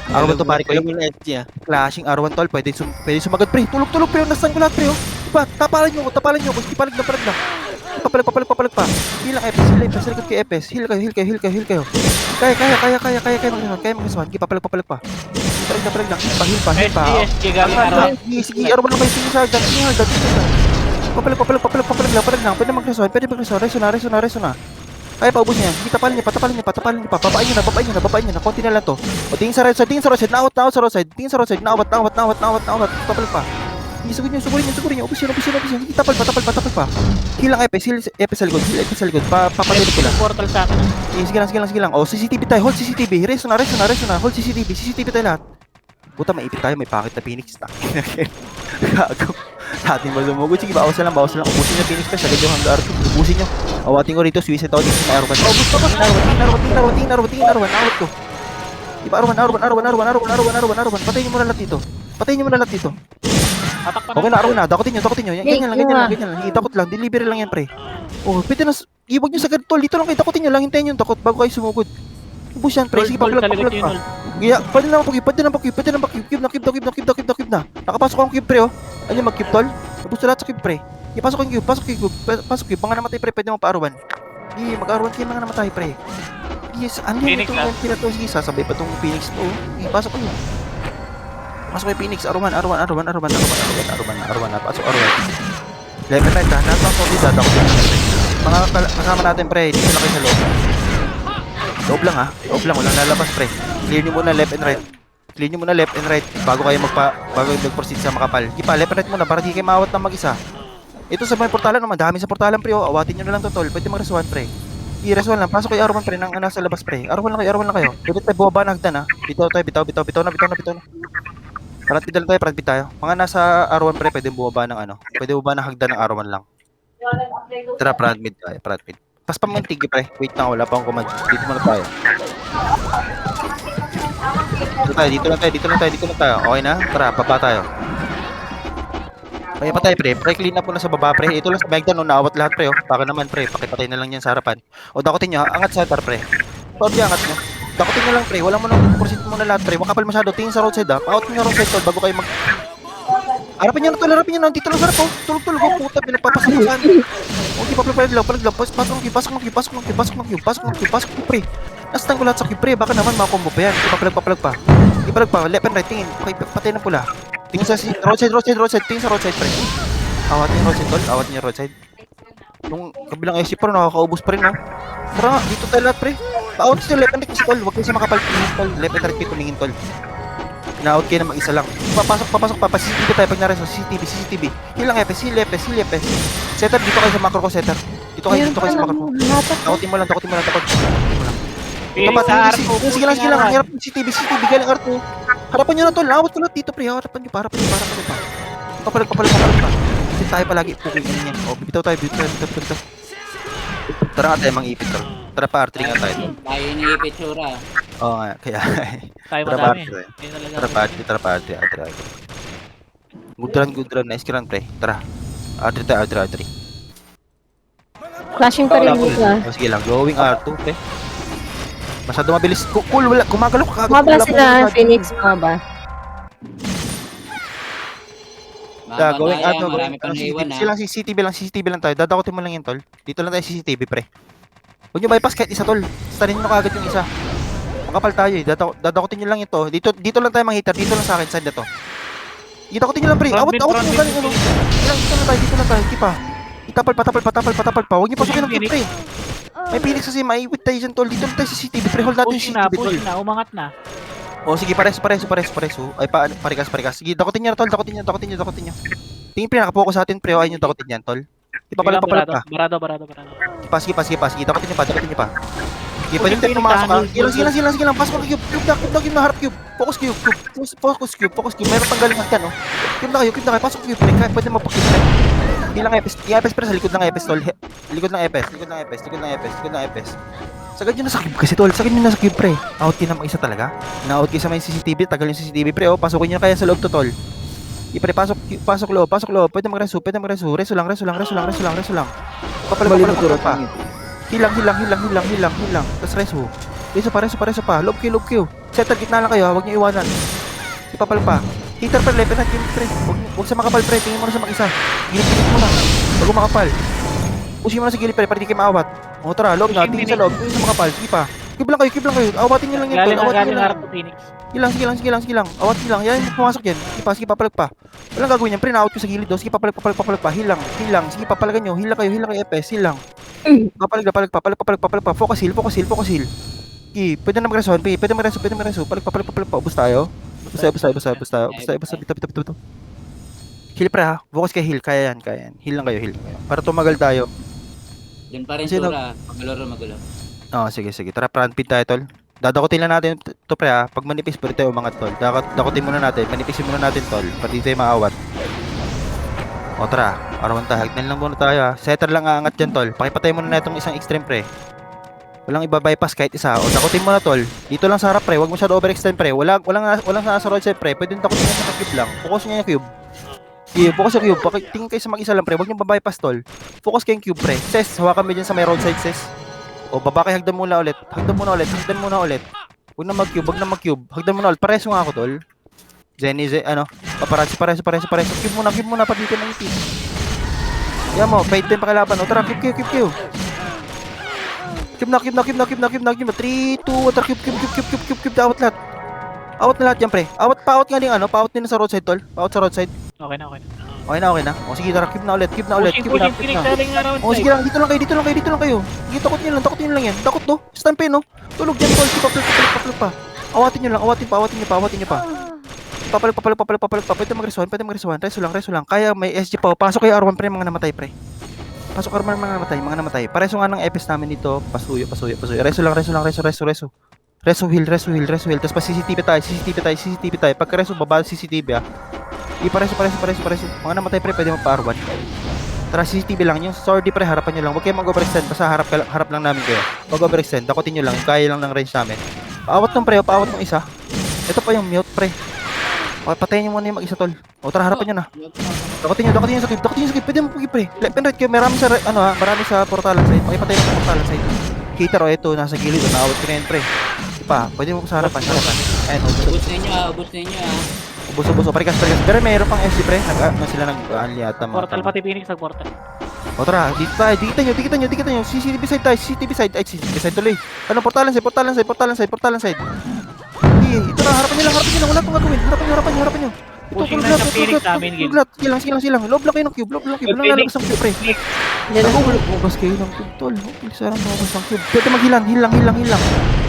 Arwan to pare ko. Yung SG ah. Clashing R1 tol. Pwede sumagad pre. Tulog pre. Nasaan ko lahat pre oh. Diba? Tapalan nyo. Gusto palag lang. Papalag pa. Hilang EPS. Sa likod kay EPS. Heal kayo. Kaya mag-resuan. Papalag pa. Palag lang. Heal pa. SG galing araw. Sige, R1 lang kayo. Tingin sa hagdan. Papalag lang. Pwede mag-resolve. Reso na. Kaya paubusin yan. Sige, tapalin niya pa. Babain niyo na. Konti na lang to. O, tingin sa roadside. Naawat sa roadside. Naawat. Papalag pa. Sige, sugurin niyo. Ubusin. Sige, tapal pa. Hilang Epes sa likod. Papatulog ko lang. Portal sa akin. Sige lang. O, CCTV tayo. Hold CCTV. Reso na. Hold CCTV tayo lahat. Puta, maipit tayo. May pakit na Phoenix. Gago. Ating ba lumugod? Sige, bawas na lang. Ubusin niyo Phoenix pa. Sagad yung hanggar. Ubusin niyo. Awatin ko rito. Suicide ako dito sa Arrowan. Tingin Arrowan. Awat ko. Diba Arrowan. Patayin niyo muna lahat dito. Tatak pa Okay na, Arrowan na. Dakotin niyo. Ganyan lang. Sige, dakot lang. Delivery lang yan, pre. Oh, pwede na. Iwag niyo sa tol. Dito lang kayo. Dakotin niyo lang. Hintayin yung dakot bago kayo sumugod. Ubus yan, pre. Sige, papalag pa. Yeah, pwede na pa-cube na. Nakapasok akong cube, pre, oh. Ano yung mag-cube, tol? Ubus na lahat sa cube, pre. Pasok yung cube. Mga namatay, pre. Pwede mo pa-Arrowan. Sige, mag-Arrowan kayo mga namatay, pre. Yes, ano yun Phoenix, itong pila to? Sige, sasabay pa tong Phoenix to. Sige, pasok kayo. Pasok kayo, Phoenix. Arrowan. Pasok, Arrowan. Level 9, ha? Lahat ng solid, ha? Mga kasama natin, pre. Dito na kayo sa loob. Loob lang, walang lalabas, pre. Clear nyo muna left and right. Bago kayo mag-proceed sa makapal. Ipa, left and right muna para di kayo maawat ng mag-isa. Ito sa may portalan naman, dami sa portalan, pre. Oh. Awatin nyo na lang to, tol. Pwede mag-resuan, pre. I-resuan lang. Pasok kayo Arrowan, pre, nang nasa labas, pre. Arrowan lang kayo. Pwede tayo bumaba na hagdan, ha. Bitaw na. Parang bit tayo. Mga nasa Arrowan, pre, pwede bumaba ng hagdan ng Arrowan lang. Tara, front mid. Pas pa mga tigi, pre. Wait na, wala pa akong command. Dito muna tayo. Dito lang tayo. Okay na? Tara, baba tayo. Kaya pa tayo, pre. Clean up muna sa baba, pre. Ito lang sa Bagdan, no? Naawat lahat, pre, oh. Baka naman, pre. Pakipatay na lang yan sa harapan. O, dakotin nyo, angat sa center, pre. Sorry, angat nyo. Dakotin nyo lang, pre. Wala mo nang proceed muna lahat, pre. Makapal masyado. Tingin sa roadside, ha. Pa-out nyo roadside, tol, bago kayo mag... Harapin nyo na. Dito lang sa harap, oh. Tulog, oh. Puta, pinagpapasok mo saan. Okay, papalag lang. Pasok ng cube, pre. Nastan ko lahat sa cube, pre. Baka naman makakombo pa yan. Papalag pa. Left and right, tingin. Okay, patay na pula. Tingin sa roadside. Tingin sa roadside, pre. Awatin yung roadside, tol. Awatin yung roadside. Yung kabilang SC pa, nakakaubos pa rin, ha. Tara nga, dito tayo lahat, pre. Pa-out sa left and right, tol. Huwag kayo sa makapal. Tol. Left and right, tumingin, tol. Na-out kayo na mag-isa lang. Papasok pa. CCTV tayo pag nareso. CCTV. Hilang Epes. Setter, dito kayo sa macro ko, setter. Dito kayo sa macro ko. Takotin mo lang. Phoenix sa Arto. Sige lang. Harap ng CCTV. Galing Arto. Harapan nyo na to. Lawat ko lang dito, pre. Harapan nyo pa. Papalag pa. Kasi tayo palagi. Puking yan. O, bitaw tayo. Tara nga tayo mang-ipit, tol. Tara pa, R3 nga tayo. Tayo yung ipitsura. Oo nga, kaya. Tayo Tara madami. pa, Yun talaga. Tara pa, R3. Good run. Nice run, pre. Tara. R3. Flashing pa rin dito ah. Sige lang, going R2, pre. Masyado mabilis. Cool, wala. Gumagalaw ka. Maba sila, Phoenix, maba. Going R2. Marami pang iwan, ha. CCTV lang tayo. Dadakotin mo lang yan, tol. Dito lang tayo CCTV, pre. Huwag nyo bypass kahit isa, tol. Starin nyo kagad yung isa. Makapal tayo, eh. Dadakotin nyo lang ito. Dito lang tayo mang-hitter. Dito lang sa akin, side na to. Dakotin nyo lang, pre. Awat nyo galing, ano. Dito lang tayo. Kipa. Itapal pa. Huwag nyo pasukin ng cube, pre. May Phoenix kasi, maiwit tayo dyan, tol. Dito lang tayo sa CCTV, pre. Hold natin yung CCTV, tol. Push na, umangat na. O, sige, pares. Ay, parikas. Sige, dakotin nyo na, tol. Dakotin nyo. Tingin, pre, nakapokus sa atin, pre. O, ayun yung dakotin yan, tol. Ipapalag pa. Barado. Sige, dakotin nyo pa. Sige, pwede tayo pumasok, ha. Sige lang. Pasok ng cube. Cube na, harap cube. Focus cube. Meron pang galing yan, oh. Cube na kayo. Pasok cube, pre. Kaya pwede mapag-cube, pre. Ilang Epes, pre, sa likod ng Epes, tol. Likod ng Epes. Sagad nyo na sa cube kasi, tol. Pre. Out kayo na mag-isa talaga. Na-out kayo sa may CCTV. Tagal yung CCTV, pre, oh. Pasukin nyo kaya sa loob to, tol. Pre, pasok loob. Pwede mag-resu. Resu lang. Papalag pa. Hilang. Tapos resu. Resu pa. Loob kayo. Setter, gitna lang kayo, ha. Huwag nyo iwanan. Ipapalag pa. Hitter, pre, left and right, pre. Huwag sa makapal, pre. Tingin mo na sa mag-isa. Gilip mo na. Bago makapal. Pusin mo na sa gilip, pre, para di kayo maawat. O, tara, loob na. Tingin sa loob. Tingin sa makapal. Sige pa. Keep lang kayo. Awatin nyo lang yan, tol. Galing Awatin nyo lang. harap to Phoenix. Sige lang. Awatin nyo lang. Yan, pumasok yan. Sige papalag pa. Walang gagawin yan. Pre, na-out ko sa gilid. Sige, papalag pa. Heal lang. Sige, papalagan nyo. Heal lang kayo, FS. Heal lang. Papalag pa. Focus heal. Sige, pwede na mag-resuhan. Pwede mag-resuhan. Papalag pa. Ubus tayo. Basta. Bito. Heal pre ha. Focus kay heal. Kaya yan. Heal lang kayo. Para tumagal tayo. Diyan pa rin Sino? Chura. Magulo. Sige. Tara, front pin tayo, tol. Dadakutin lang natin to pre ha. Pag manipis, pwede tayo umangat, tol. Dakutin muna natin. Manipisin muna natin, tol. Pati tayo maawat. O tara. Arawan tayo. Hagnan lang muna tayo ha. Setter lang aangat dyan, tol. Pakipatay muna na itong isang extreme pre. Walang iba-bypass kahit isa. O dakutin mo na, tol. Dito lang sa harap pre. Huwag masyado overextend pre. Walang nasa roadside pre. Pwede dakutin nyo sa cube lang. Focus nyo yung cube. Sige, focus sa cube. Tingin kayo sa mag-isa lang pre. Huwag nyo ba-bypass, tol. Focus kayo yung cube pre. Ses, hawakan mo dyan sa may roadside, ses. O baba kayo, hagdan muna ulit. Huwag na mag-cube. Hagdan muna ulit. Pareso nga ako, tol. Zenny, paparazzi, pareso. Cube muna, pati ka ng ipin. Yan mo, fight time pakilaban. O tara, cube kayo. Cube na. 3, 2, 1, tara, cube, awat na lahat yan, pre. Paawat nga din, paawat din sa roadside, tol. Paawat sa roadside. Okay na. Okay na. O sige, tara, cube na ulit. Pushing Phoenix galing around O sige lang, dito lang kayo. Sige, takot nyo lang yan. Takot to. Stampin, no? Tulog dyan, tol. Sige, papalag pa. Awatin nyo lang, awatin pa. Papalag pa. Pwede mag-resuhan. Reso lang. Kaya may SG pa. Pasok kayo R1 pre, mga namatay, pre. Pasok R1 mga namatay. Pareso nga ng EPS namin dito. Pasuyo. Reso lang. Reso heal. Tapos pa CCTV tayo. Pagka reso, baba CCTV ah. Pareso. Mga namatay pre, pwede magpa-R1. Tara, CCTV lang yung sorry pre, harapan nyo lang. Huwag kayo mag-overextend, basta harap lang namin kayo. Mag-overextend, dakutin nyo lang, kaya lang ng range namin. Paawat ng isa. Ito pa yung mute pre. Okay, patayin nyo muna yung mag-isa, tol. O tara, harapan nyo na. Dakutin nyo sa cube. Pwede mo pagi pre. Left and right kayo, marami sa portalan side. Pakipatay lang sa portalan side. Hater o ito, nasa gilid, naawat ko na yan pre. Pwede mo sa harapan. Ayan, Ubus ninyo ah. Buso, parikas. Pero mayroon pang SC pre, sila nag-aanli ata mga. Portal pati Phoenix nag-portal. O tara, dito tayo, dikita nyo. CCTV side tayo, CCTV side tuloy. Portalan side. Ito na, harapan nyo lang, wala pang gagawin. Harapan nyo. Pushing na sa Phoenix namin, Gil. Sige lang. Lob lang kayo ng cube, Walang lalabas ng cube, pre. Nagubulog kayo ng cube, tol. Sarang lumabas ng cube. Pwede mag-hilang, hilang.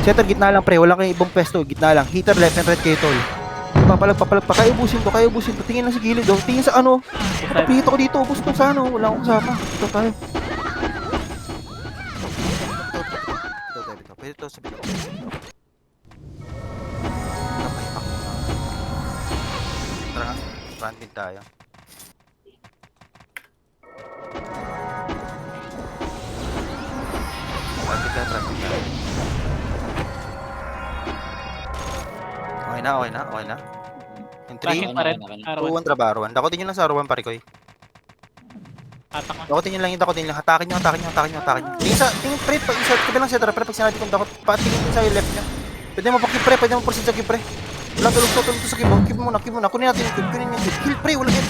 Setter, gitna lang, pre. Wala kayong ibang pwesto, gitna lang. Heater, left and right kayo, tol. Papalag pa. Kayo ubusin to. Tingin lang sa gilid, oh. Tingin sa Napihito ko dito, ubus to sa Wala akong kasama. Ito tayo. Pwede to sa bito. Tara, front mid tayo. Front mid tayo. Okay na. In 3, Flashing pa rin. 2, 1, trabaruan. Dakotin nyo lang sa R1, pare ko eh. Atak na. Dakotin nyo lang. Hatakin nyo. Tingin pre, pag isa, kabilang setter, pre, pag sinabi kong dakot, patingin din sa left nyo. Pwede mo pa pre, pwede mo proceed sa cube, pre. Walang tulog to sa cube, cube muna. Kunin natin yung cube, Heal, pre, walang heal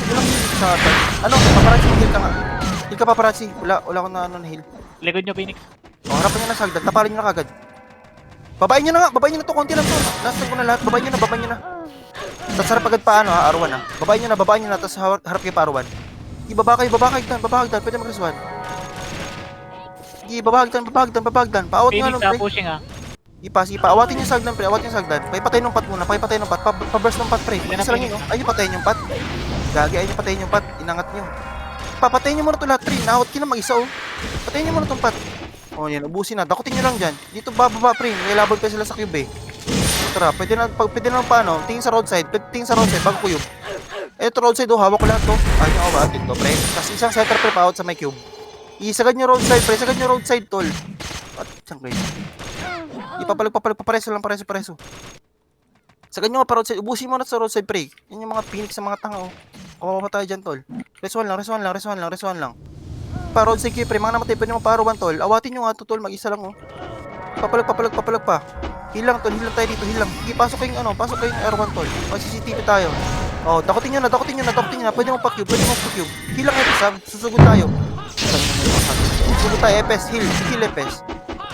sa atin. Paparazzi, heal ka nga. Heal ka paparazzi, wala akong na heal. Likod nyo Phoenix. Harapan nyo na sa hagdan, tapalin nyo na kagad. Babayin nyo na to, konti lang to. Last ko na lahat, babayin nyo na. Tapos harap agad pa R1 ha. Babayin nyo na, tapos harap kayo pa R1. Ibaba kayo, hagdan, pwede mag-resuhan. Sige, babahagdan. Paawat nga Phoenix lang, pre. pushing ah. Ipa, awatin yung sagdan, pre. Pakipatay ng pat muna, pa-burst ng pat, pre. Isa lang yun, ayun, patayin yung pat. Gagi, ayun, patayin yung pat. Inangat nyo. Papatayin nyo muna to lahat, pre. Naawat kayo na mag-isa, oh. Patayin nyo muna tong pat. O, yan, ubusin na. Dakutin nyo lang dyan. Dito, bababa, pre. May labod pa sila sa cube, eh. Tara, pwede na paano, tingin sa roadside, bago cube. Ito roadside, hawak ko lahat to. Ayun yung awatin to, pre. Tapos isang setter, pre, pa-out sa may cube. Isagad nyo roadside, pre. Sagad nyo roadside, tol. At, saan kayo? Papalag, pareso. Sagad nyo nga pa roadside. Ubusin mo na sa roadside, pre. Yan yung mga Phoenix sa mga tanga, oh. Kawawa tayo dyan, tol. Resuhan lang. Pa roadside kayo, pre. Mga namatay, pwede mo pa R1, tol. Awatin nyo nga to, tol. Mag-isa lang, oh. Papalag pa. Hilang tayo dito, hilang. Sige, pasok kayong R1, tol. CCTV tayo. Oh, dakutin nyo na. Pwede mo pa-cube. Hilang EPS, ha. Susugod tayo. EPS, heal EPS.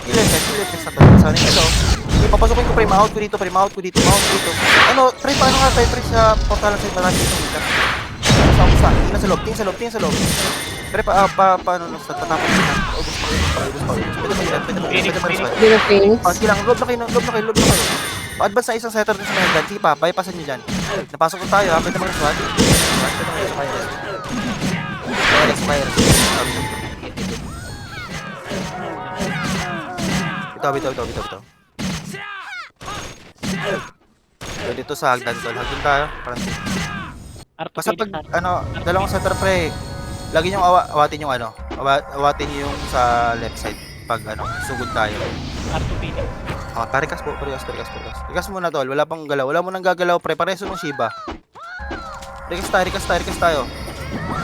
Skill effects na to. Sana ito. Sige, papasukin ko pre, ma-out ko dito, ma-out ko dito. Ano, pre, paano nga tayo, pre, sa portalan side, marami dito. Sa tingnan sa loob. Pre, paano sa tatapos na. Ubus pa. Pwede ma-respite. Hindi na Phoenix. Sige lang, load na kayo. Pa-advance na isang setter din sa mga hagdan. Sige pa, bypassan nyo dyan. Napasok ko tayo, ha? Pwede mag-reswat. Bitaw. Pwede to sa hagdan, tol. Hagdan tayo. Parang Arto basta Phoenix, pag, dalawang setter pre, lagi nyo awatin yung awatin yung sa left side pag sugod tayo. Arto Phoenix. Parikas po, parikas. Rikas muna tol, wala pang galaw. Wala mo nang gagalaw pre, pareso ng Shiba. Rikas tayo.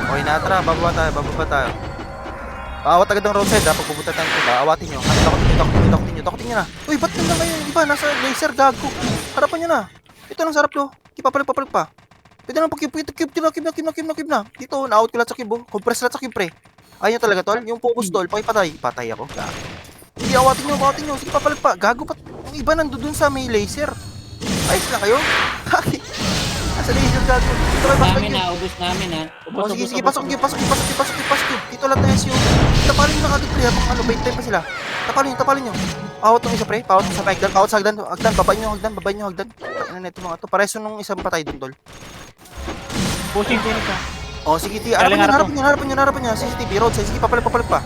Okay na, tara, bababa tayo. Awat agad ng roadside ha, pag pupunta tayo Shiba, awatin nyo. Takotin nyo na. Uy, ba't nang ngayon? Iba, nasa laser, gago. Harapan nyo na. Ito lang sarap lo. Papalag pa. Pwede naman pag-cube na. Dito, na-out ko lahat sa cube. Compress lahat sa cube pre. Ayaw talaga tol, yung focus tol, pakipatay. Patay ako. Hindi, awatin nyo. Sige, papalag pa. Gago pa. Yung iba nandun sa may laser. Ayos na kayo. Nasa laser gago. Dito kayo Namin na, ubus namin ha. Oh, sige, pasok. Dito lang tayo yung... Tapalin nyo na kagad pre, habang bait time pa sila. Tapalin nyo. Awat ng isa pre, pawat sa hagdan, babain nyo hagdan. Ano na ito mga to, pareso nung isang patay dun tol. Pushing Phoenix ha. Oh, sige, harapan nyo. CCTV, roadside, sige, papalag pa.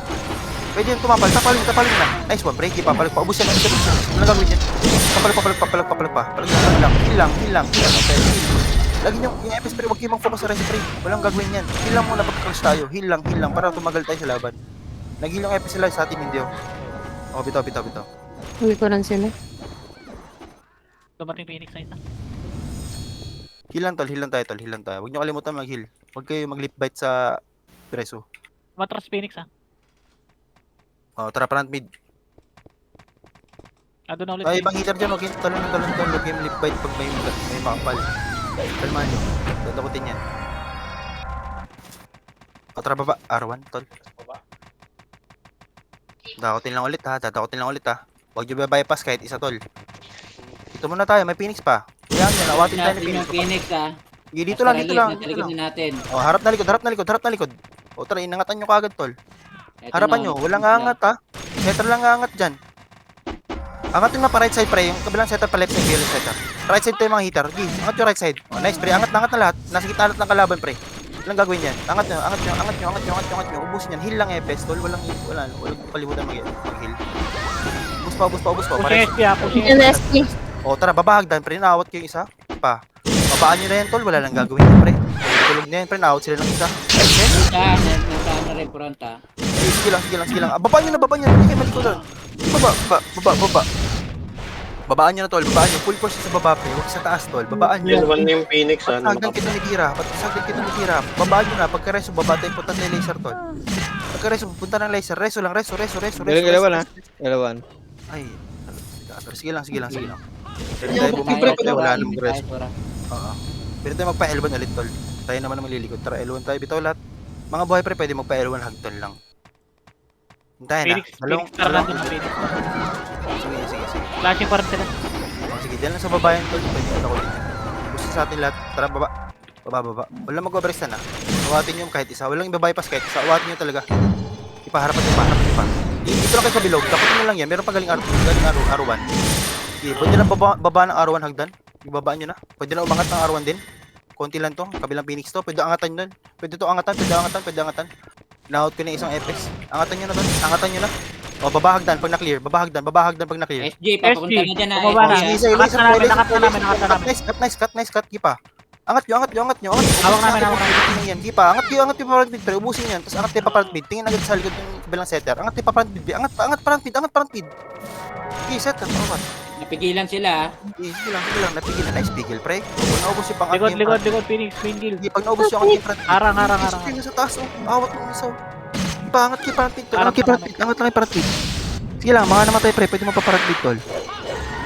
Pwede yung tumapal, tapalin na. Nice one, break, papalag pa. Ubus yan, walang gagawin yan. Papalag pa. Heal lang. Okay, heal. Lagi nyo, yung FS pre, huwag kayo mag-focus sa resi pre. Walang gagawin yan. Heal lang muna pag-crush tayo. Heal lang, para tumagal tayo sa laban. Nag-heal yung FS sila sa ating hindi oh. Oh, bitaw. Uwi ko lang sila. Dumating Phoenix na isa. Heal lang tayo. Huwag nyo kalimutan mag-heal. Huwag kayo mag-lip bite sa preso. Matras Phoenix ha. Oh, tara, front mid. Doon na ulit. Ay, ibang healer dyan, huwag yung talon. Huwag yung lip bite pag may makapal. Kalmahan nyo. Dadakutin yan. O, tara baba. R1, tol. Dadakutin lang ulit ha. Huwag nyo bypass kahit isa, tol. Dito muna tayo, may Phoenix pa. Yan, awatin tayo ni Natin yung Phoenix. Phoenix ha. Sige, dito lang. Natalikin natin. O, harap na likod. O, tara, inangatan nyo kagad, tol. Eto Harapan na, nyo, walang aangat ha. Setter lang aangat dyan. Angat yung pa right side pre, yung kabilang setter pa left side, yellow setter. Right side tayo mga hitter. Gi, angat yung right side. Oh, nice pre, angat na lahat. Nasa gitna lahat ng kalaban pre. Walang gagawin yan. Angat nyo. Ubusin yan. Heal lang FS tol, walang kalimutan mag-heal. Ubus pa. Pushing Pares. SP ha. Pushing Yan SP. na SP. O tara, babahagdan pre, naawat ko yung isa. Pa. Babaan nyo na yan tol, wala lang gagawin yan pre. Tulog na yan pre, naawat sila ng isa. Nice. Nasa ano rin front ha. Sige lang. Babaan nyo. Hindi kayo malikodan. Baba. Babaan nyo na tol, full force sa baba pre, huwag sa taas tol, babaan nyo. Yan, one na yung Phoenix ha. Hagdan kita nitira, babaan nyo na, pagka-reso, baba tayo punta ng laser tol. Pagka-reso, punta ng laser, reso lang. Ilawan. Ay, sige lang. Pwede Yeah, tayo okay, bumibig, pre, wala Tayo, namang reso. tayo, Oo. Pwede tayo magpa-L1 ulit tol. Tayo naman ang malilikod, tara L1 tayo, bitaw lahat. Mga buhay pre, pwede magpa-L1 hagdan lang. Hintayin na, Phoenix tara lang doon sa Phoenix. Sige. Flashing pa rin sila. Oh, sige, dyan lang sa babayan tol. Pwede ko din yan. Gusto sa atin lahat. Tara, baba. Wala mag-overextend na. Awatin nyo kahit isa. Walang iba-bypass kahit isa. Awatin nyo talaga. Harapan nyo pa. Dito lang kayo sa bilog. Dapat nyo lang yan. Meron pa galing R1. Okay, pwede lang baba ng R1 hagdan. Ibabaan nyo na. Pwede na umangat ng R1 din. Konti lang to. Kabilang Phoenix to. Pwede angatan nyo. Pwede angatan. Na-out ko na isang FX. Angatan nyo na. O, babahagdan pag na-clear. Babahagdan pag na-clear. SG, papapunta na dyan ha. Bumaba na. SG, Angat na namin. Nice cut. Gipa. Angat nyo. Hawak namin. Yan, gipa. Angat nyo pa front mid. Pero ubusin yan. Tapos angat nyo pa front mid. Tingin agad sa likod yung kabilang setter. Angat nyo pa front mid. Angat front mid. Okay, set. Angat. napigilan sila ha. Sige lang. Napigil na. Nice pigil, pre. Pag naubos yung pang-angat Likod Phoenix. Main kill. Pag naubos yung angat front mid. Harang. Sige, nasa taas. Awat mo isa. Gipa, angat kayo front mid. Angat lang yung front mid. Sige lang, mga namatay pre. Pwede mo pa front mid, tol.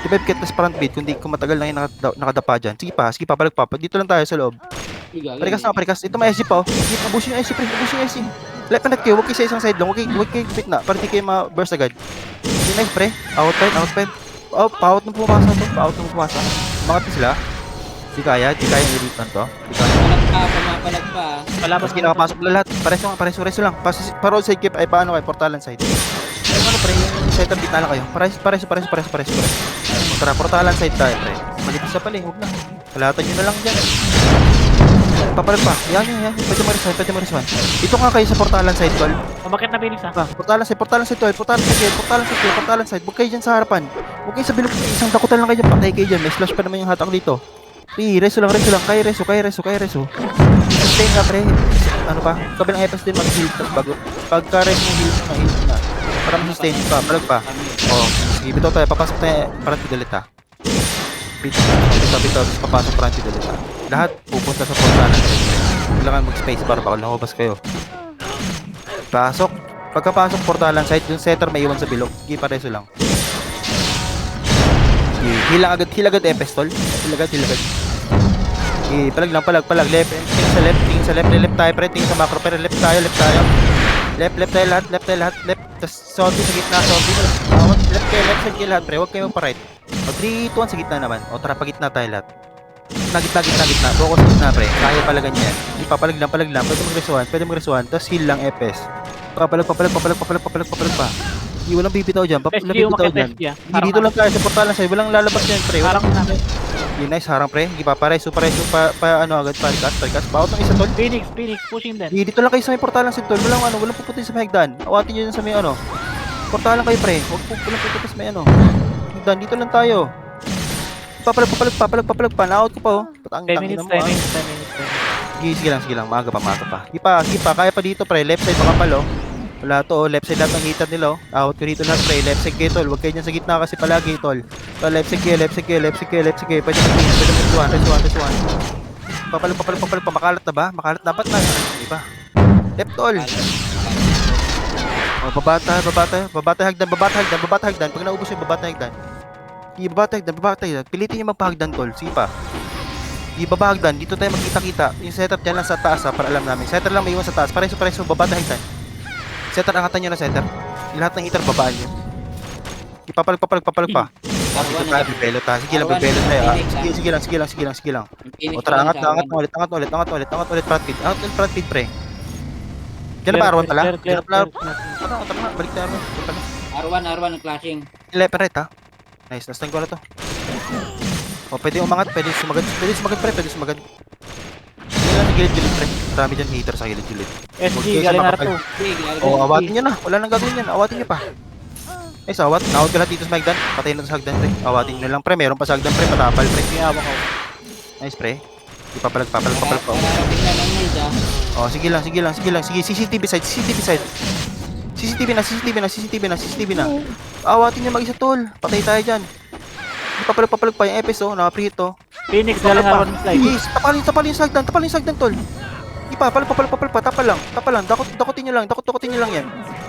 Di ba get plus front beat kundi kung matagal lang yung nakadapa dyan. Sige pa, balik pa. Dito lang tayo sa loob. Parikas. Ito may SC pa oh. Sige, ubus yung SC pre, Left and right kayo, huwag kayo sa isang side lang, huwag kayo gitna, para di kayo ma-burst agad. Okay, nice pre, out pen. Oh, pa-out nung pumasa to, Umangat na sila. Di kaya yung elitan to. Di kaya. Pumapalag pa. Palabas Mas kinakapasok na lahat, pareso lang. Pa-road side kayo, ay paano kayo, portalan side. Yung ano pre, yung setup gitna lang kayo. Pareso. Tara, portalan side tayo pre. Malipis sa pala huwag na. Kalahatan nyo na lang dyan. Papalag pa, yan. Pwede mo resuan. Ito nga kayo sa portalan side, tol. Bakit na Phoenix ah? Portalan side, tol. Portalan side. Huwag kayo dyan sa harapan. Huwag kayo sa bilog. Isang dakutan lang kayo dyan. Patay kayo dyan. May slash pa naman yung hatak dito. Reso lang. Kaya reso. Sustain nga, pre. Ano pa? Kabilang epos din mag-heal. Tapos bago. Pagka-reso mo, heal na. Para ma-sustain pa. Balag pa. Oo. Sige, bitaw tayo. Papasok tayo. Parang pidalit ha. Bitaw. Papasok parang pidalit ha. Lahat pupunta sa portalan side. Kailangan mag-space para baka lumabas kayo. Pasok. Pagkapasok portalan side, yung setter may iwan sa bilog. Sige, pareso lang. Hila agad epistol. Hila agad. Palag. Left. Tingin sa left. Left tayo, pre. Tingin sa macro, pre. Left tayo. Left tayo lahat. Tapos sortie sa gitna, Left side kayo lahat, pre. Huwag kayo pa-right. O 3, 2, 1 sa gitna naman. O tara, pagitna tayo lahat. Gitna. Focus gitna, pre. Kaya pala ganyan. Papalag lang. Pwede mag-resuan. Tapos heal lang, epes. Papalag pa. Hindi, walang bibitaw dyan. SG umakit SG ah. Dito lang tayo sa portalan sa'yo. Walang lalabas yan, pre. Harang na. Nice, harang, pre. Hindi pa, pareso. Ano agad, parikas. Baot ng isa, tol. Phoenix, pushing din. Dito lang kayo sa may portalan sa'yo, tol. Walang puputin sa may hagdan. Awatin nyo dyan sa may, portalan kayo, pre. Walang puputin sa may, hagdan. Dito lang tayo. Papalag pa. Na-out ko pa, oh. 10 minutes. Sige lang. Maaga pa. Sige pa. Kaya pa dito, pre. Left side, baka palo. Wala to, left side lahat ng hitan nila, Out ko dito lahat, pre. Left side kayo, tol. Huwag kayo dyan sa gitna kasi palagi, tol. So, left side kayo. Pwede mag-resuan. Papalag pa. Makalat na ba? Ba't na? Diba? Left, tol. O, babata hagdan. Pag naubos yung babata hagdan. Babata hagdan. Pilitin yung magpahagdan, tol. Sige pa. Babahagdan. Dito tayo magkita-kita. Yung setup dyan lang sa taas, para alam namin. Setup lang may iwan sa taas. Pareso. Babata hagdan. Setter, angatan nyo na setter. Lahat ng hitter, babaan nyo. Papalag pa. Dito tayo, bibelo tayo. Sige lang. Sige lang. O tara, angat na ulit. Front feed, pre. Diyan na ba, R1 pala? Clear. Tara na. Balik tayo. R1 ang clashing. Left and right, ha? Nice, last time ko na to. O, pwede umangat, pwede sumagad, pre. Hindi lang gilid, pre. Marami dyan hitter sa gilid. SG, galing R2. O, awatin nyo na. Wala nang gagawin yan. Awatin nyo pa. Nice, awat. Nawag ka lahat dito sa hagdan. Patayin na sa hagdan, pre. Awatin nyo na lang, pre. Meron pa sa hagdan, pre. Patapal, pre. Hawak ko. Nice, pre. Papalag pa. O, sige lang. CCTV side. CCTV na. Awatin nyo mag-isa, tol. Patay tayo dyan. Papalag pa yung EPS, naka-preheat, Phoenix, galing R1 slide. Yes, tapalin yung sagdan, tol. Papal, tapal lang. Dakotin nyo lang yan.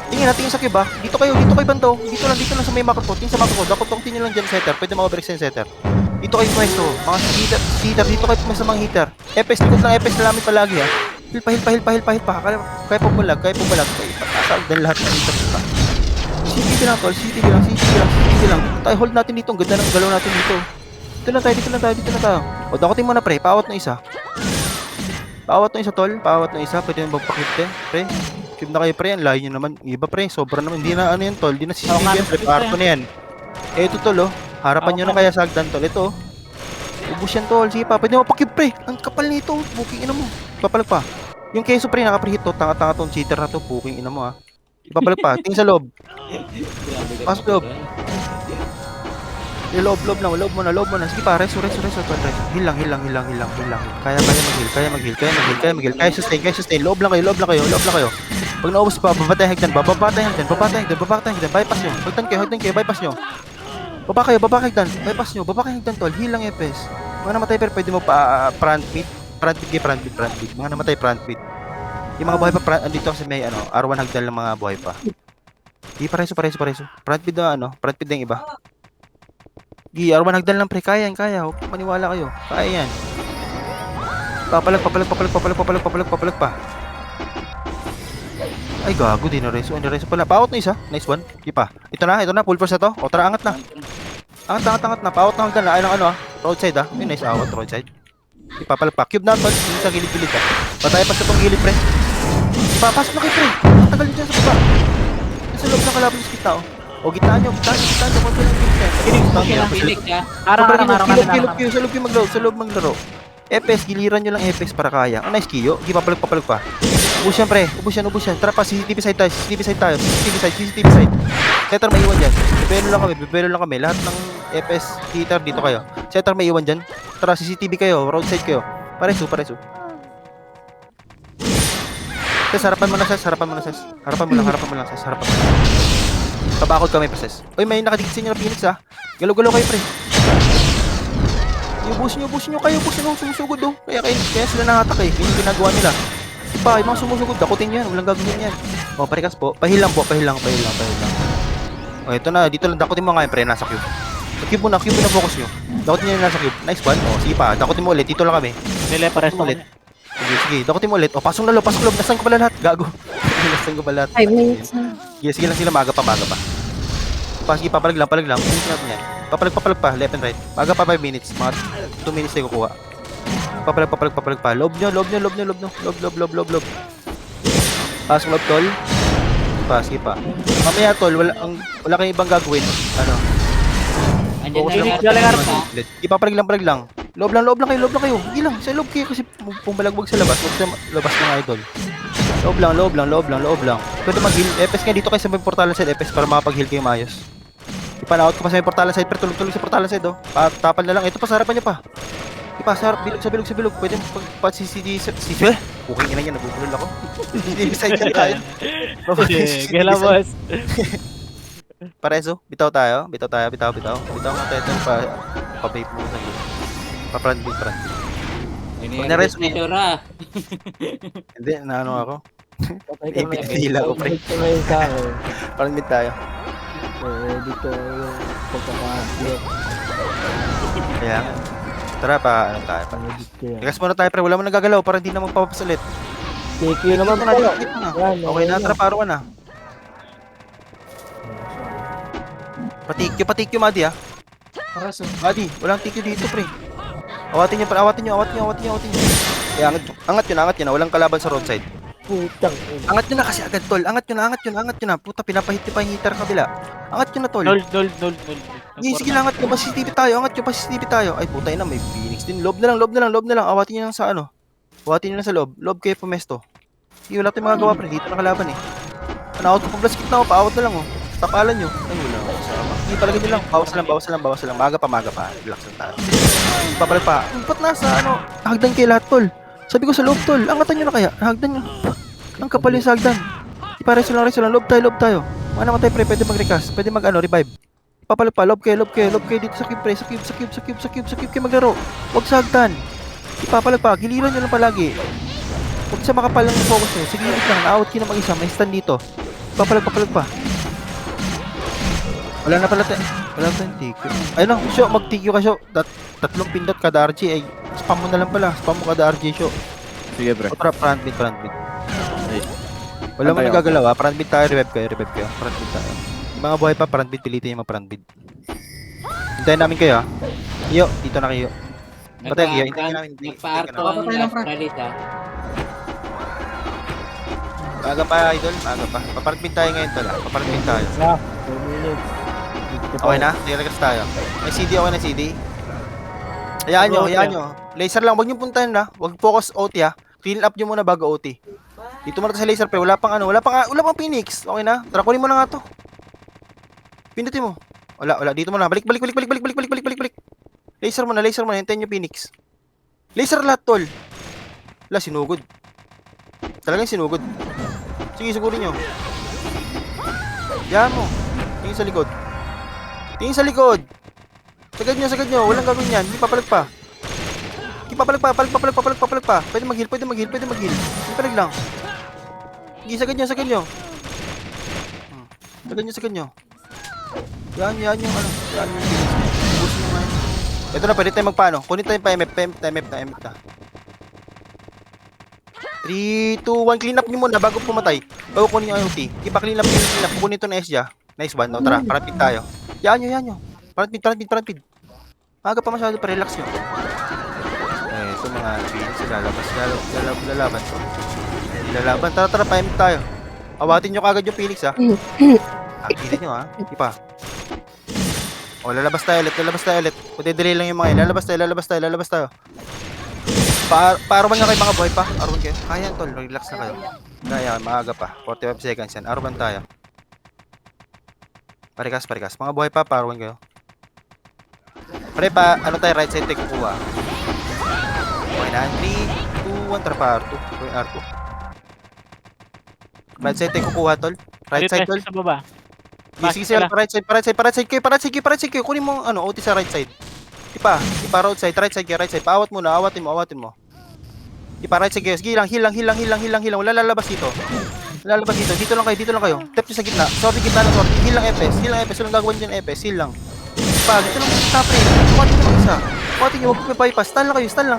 Tingin sa cube, Dito kayo bando. Dito lang sa may macro po. Tingin sa macro po. Dakotin nyo lang dyan, setter. Pwede ma-overextend setter. Dito kayo pumesto. Mga heater, dito kayo pumesto mga heater. likod lang namin palagi, Hilpa. Kaya pumalag. Pasagdan lahat ng heater pa. CCTV lang, tol. CCTV lang. Tayo hold natin dito. Ang ganda ng galaw natin dito. Dito na tayo. O, dakotin mo na, pre. Paawat na isa, tol. Pwede mo magpakit, pre. Cube na kayo, pre. Ang layo nyo naman. Iba, pre. Sobra naman. Hindi na, tol. Hindi na CCTV yan, pre. Parto na yan. Ito, tol, Harapan nyo na kaya sa hagdan, tol. Ito, ubus yan, tol. Sige pa. Pwede mo pakip, pre. Ang kapal nito. Booking ina mo. Papalag pa. Yung keso, pre, nakapreheat to. Tanga-tanga tong cheater na to. Booking ina mo, Ipapalag pa. Tingin sa loob. Pasok loob. Loob mo na. Sige pa, reso. Heal lang. Kaya mag-heal. Kaya sustain. Loob lang kayo. Pag naubos pa, babatay hagdan. Bypass nyo. Hagdan kayo, bypass nyo. Baba kayo, bypass nyo. Tol. Heal lang, EPS. Mga namatay, pero pwede mo pa front beat. Mga namatay, front beat. Yung mga buhay pa, andito kasi may R1 hagdan lang mga buhay pa. Di pareso. Front beat na front beat na yung iba. Di, R1 hagdan lang, pre. Kaya. Huwag maniwala kayo. Kaya yan. Papalag pa. Ay, gago, di na-reso. Di-reso pala. Paot na isa. Nice one. Ipa. Ito na. Full force na to. O, tara, angat na. Angat na. Paot na hanggang na. Ay, ng ano ah. Roadside ah. Yun, nice awat. Roadside. Ipa, palagpak. Cube na. Sa gilid-gilid ah. Patay pa sa tong gilid, pre. Ipa, pasok na kay pre. Tagal din dyan sa baba. Nasa loob ng kalaban sa kita oh. O, gitna nyo. Konti lang yung defense. Phoenix ha. Arang. Sa loob maglaro. FS, giliran nyo lang FS para kaya. Oh, nice Kiyo. Hindi papalag pa. Ubus yan, pre. Ubus yan. Tara pa, CCTV side tayo. CCTV side. Setter, may iwan dyan. Bibelo lang kami. Lahat ng FS, hitter, dito kayo. Setter, may iwan dyan. Tara, CCTV kayo. Roadside kayo. Pareso. Ses, harapan mo lang, Ses. Harapan mo lang, Ses. Tabakod kami pa, Ses. Uy, may nakadikit sa inyo na Phoenix, ha. Galaw-galaw kayo, pre. Ubus nyo, sumusugod oh. Kaya sila nahatak eh. Yun yung ginagawa nila. Diba, yung mga sumusugod, dakutin yan. Walang gagawin yan. O, parikas po. Pahil lang. O, ito na. Dito lang. Dakutin mo nga yung pre. Nasa cube. Sa cube muna focus nyo. Dakutin nyo yung nasa cube. Nice one. O, sige pa. Dakutin mo ulit. Dito lang kami. Pares mo ulit. Sige. Dakutin mo ulit. O, pasok na loob. Nasaan ko pala lahat? Gago. Nasaan ko pala lahat? 5 minutes na. Sige lang sila. Maga pa. Sige, papalag lang. Finish natin yan. Papalag pa. Left and right. Maga pa 5 minutes. Mga 2 minutes tayo kukuha. Papalag pa. Lob nyo. Lob. Pasok loob, tol. Sige pa. Mamaya, tol. Wala kayong ibang gagawin. Ano? Andyan Focus na galing yung arpa. Ipapalag lang. Loob lang kayo. Hindi lang. Sa loob kayo kasi pumalagbag sa labas. Huwag sa labas ng idol. Loob lang. Pwede mag-heal. FS nga dito kayo sa may portalan side. FS para makapag-heal kayo maayos. Ipanaot ko pa sa may portalan side. Pero tulog sa portalan side oh. Tapal na lang. Ito pa sa harapan niya pa. Ipa sa bilog. Pwede mag-CCTV. Booking ina niya. Nagugulol ako. CCTV side yan tayo. Gela boss. Pareso. Bitaw tayo. Bitaw mo tayo dyan pa-vape mo sa iyo. Pa-front beat. Inireso na Dora. Hindi, naano ako. Patay kami. Hila ko, pre. Patay kami sa akin. Parang mid tayo. Dito yung pagkakasiyot. Kaya, tara pa, ano tayo pa. Edit ko yan. Ikas muna tayo, pre. Wala mo nagagalaw para hindi na magpapasalit. TQ naman Dito po. na. Okay na, tara, paruan na. Patikyo, Madi, ah. Madi, walang tikyo dito, pre. Awatin nyo. Kaya angat yun, walang kalaban sa roadside. Putang. Angat nyo na kasi agad, tol. Angat nyo na. Puta, pinapahit pa yung hitter kabila. Angat nyo na, tol. Dol. Sige lang, angat nyo pa CCTV tayo. Ay, puta na, may Phoenix din. Loob na lang. Awatin nyo lang sa ano. Awatin nyo lang sa loob. Loob kayo pumesto. Sige, wala tayong magagawa, pre. Dito na kalaban eh. Panaot ko pa blast kit na ako. Paawat na lang, oh. Tapalan nyo. Ay, wala ako kasama. Sige, palagay nyo lang. Bawas lang. Maga pa. Relax lang tayo. Papalag pa. Ba't nasa ano? Hagdan kayo lahat, tol. Sabi ko sa loob, tol. Angatan nyo na kaya. Hagdan nyo. Ang kapal yung sa hagdan. Ipareso lang. Loob tayo. Mga naman tayo, pre. Pwede mag-recast. Pwede revive. Papalag pa. Loob kayo dito sa cube, pre. Sa cube kayo maglaro. Huwag sa hagdan. Ipapalag pa. Giliran nyo lang palagi. Huwag sa makapal lang yung focus nyo. Sige, lang. Naawat kayo ng mag-isa. May stand dito. Papalag pa. Wala na pala tayong TQ. Ayun lang, Sho, mag-TQ ka, Sho. Tatlong pindot kada RG. Ay, spam mo na lang pala. Spam mo kada RG, Sho. Sige, pre. O, tara, front mid. Wala mo nagagalaw, ha? Front mid tayo, revive kayo. Front mid tayo. Yung mga buhay pa, front mid, pilitin yung mga front mid. Hintayin namin kayo, ha? Iyo, dito na kayo. Patay kayo, hintayin namin. Nagpa-arto ang Astralis ha. Maga pa, idol. Papark mid tayo ngayon, tala. 2 minutes. Okay na? Relax tayo. May CD, okay na CD? Hayaan nyo. Laser lang, huwag nyo puntahan na. Huwag focus OT ha. Clean up nyo muna bago OT. Dito muna sa laser pre, wala pang Phoenix. Okay na? Tara, kunin mo na nga to. Pindutin mo. Wala. Dito muna. Balik. Laser muna. Hintayin nyo Phoenix. Laser lahat, tol. Wala, sinugod. Talagang sinugod. Sige, sigurin nyo. Yan mo. Tingin sa likod. Sagad nyo. Walang gagawin yan. Hindi papalag pa. Papalag pa. Pwede mag-heal. Papalag lang. Sige, sagad nyo. Sagad nyo. Yan yung ano. Yan yung boost nyo nga. Ito na, pwede tayo magpaano. Kunin tayo pa MF na. 3 3, 2, 1. Clean up nyo muna bago pumatay. Bago kunin yung IoT. Ipa-clean up nyo, clean up. Kukunin ito na SJ. Nice one. O, tara, parapid tayo. Yan nyo. Parapid. Maaga pa masyado, pa-relax nyo. Ito mga Phoenix, lalaban to. Lalaban, tara, pa-emit tayo. Awatin nyo kagad yung Phoenix, ha. Akilin nyo, ha. Ipa. O, lalabas tayo ulit. Puti-delay lang yung mga yun. Lalabas tayo. Pa-arwan nga kayo mga boy pa. Arwan kayo. Kaya yan, tol. Relax na kayo. Kaya, maaga pa. 45 seconds yan. Arwan tayo. Parikas. Mga buhay pa, parwan kayo. Pre pa, ano tayo, right side tayo kukuha. Okay na, 3, 2, 1, tara pa, R2. Okay, R2. Right side tayo kukuha, tol. Right side, tol. Sa baba. Sige, pa right side kayo. Kunin mo, OT sa right side. Ipa roadside, right side kayo. Paawat mo na, awatin mo. Ipa right side kayo. Sige lang, heal lang. Wala lalabas dito. Dito lang kayo. Tap nyo sa gitna. Sorry, gitna lang, sorry. Heal lang FS. Walang gagawin dyan FS. Heal lang. Ipa, dito lang sa top rin. Kuhatin nyo lang isa. Kuhatin nyo, huwag may bypass. Stun lang kayo. Stun.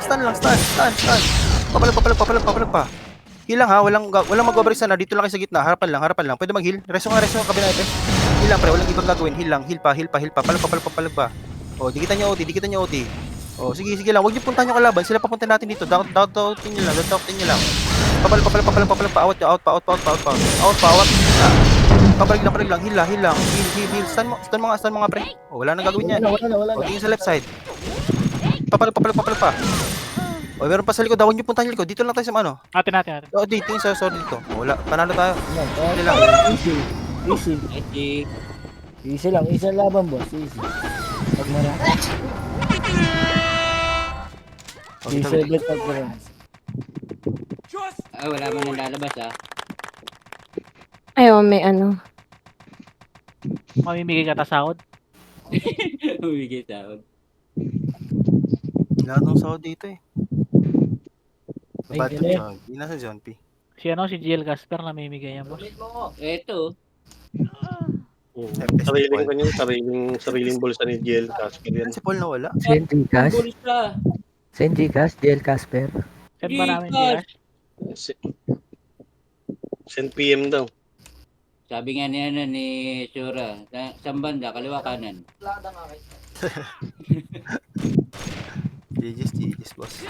Papalag pa. Heal lang ha. Walang mag-overreach sana. Dito lang kayo sa gitna. Harapan lang. Pwede mag-heal. Reso nga, kabila FS. Heal lang, pre. Walang ibang gagawin. Heal lang. Heal pa. Papalag pa. O, dikitan nyo OT. O, sige lang. Huwag nyo puntahan yung kalaban. Sila papunta natin dito. Doubtin nyo lang. Papalag pa. Out pa. Papalag lang. Heal lang. Heal. Stun mga pre. O, wala nang gagawin yan. Wala. O, tingin sa left side. Papalag pa. O, meron pa sa likod. Huwag nyo puntahan yung likod. Dito lang tayo sa ano. Atin. O, tingin sa sword dito. O, wala. Panalo tayo. Hindi lang. Easy. Easy. Easy lang laban, boss. Easy. Pag mara. Easy ulit pag mara. Wala man nang lalabas ha. Ayaw, may ano. Mamimigay ka tasahod. Humigit ako. Lahat ng sahod dito eh. Ay, Bad galing. John. Hindi nasa John P. Si GL Gasper na mamimigay yan, boss. Ito. Sariling bulsa ni GL Casper yan. Si Paul nawala. Send Gcash. Bulsa. Send Gcash, DL Casper. Send ba namin Gcash. Gcash? Send PM daw. Sabi nga niya ni Shura, sa banda, kaliwa kanan. GG's, boss.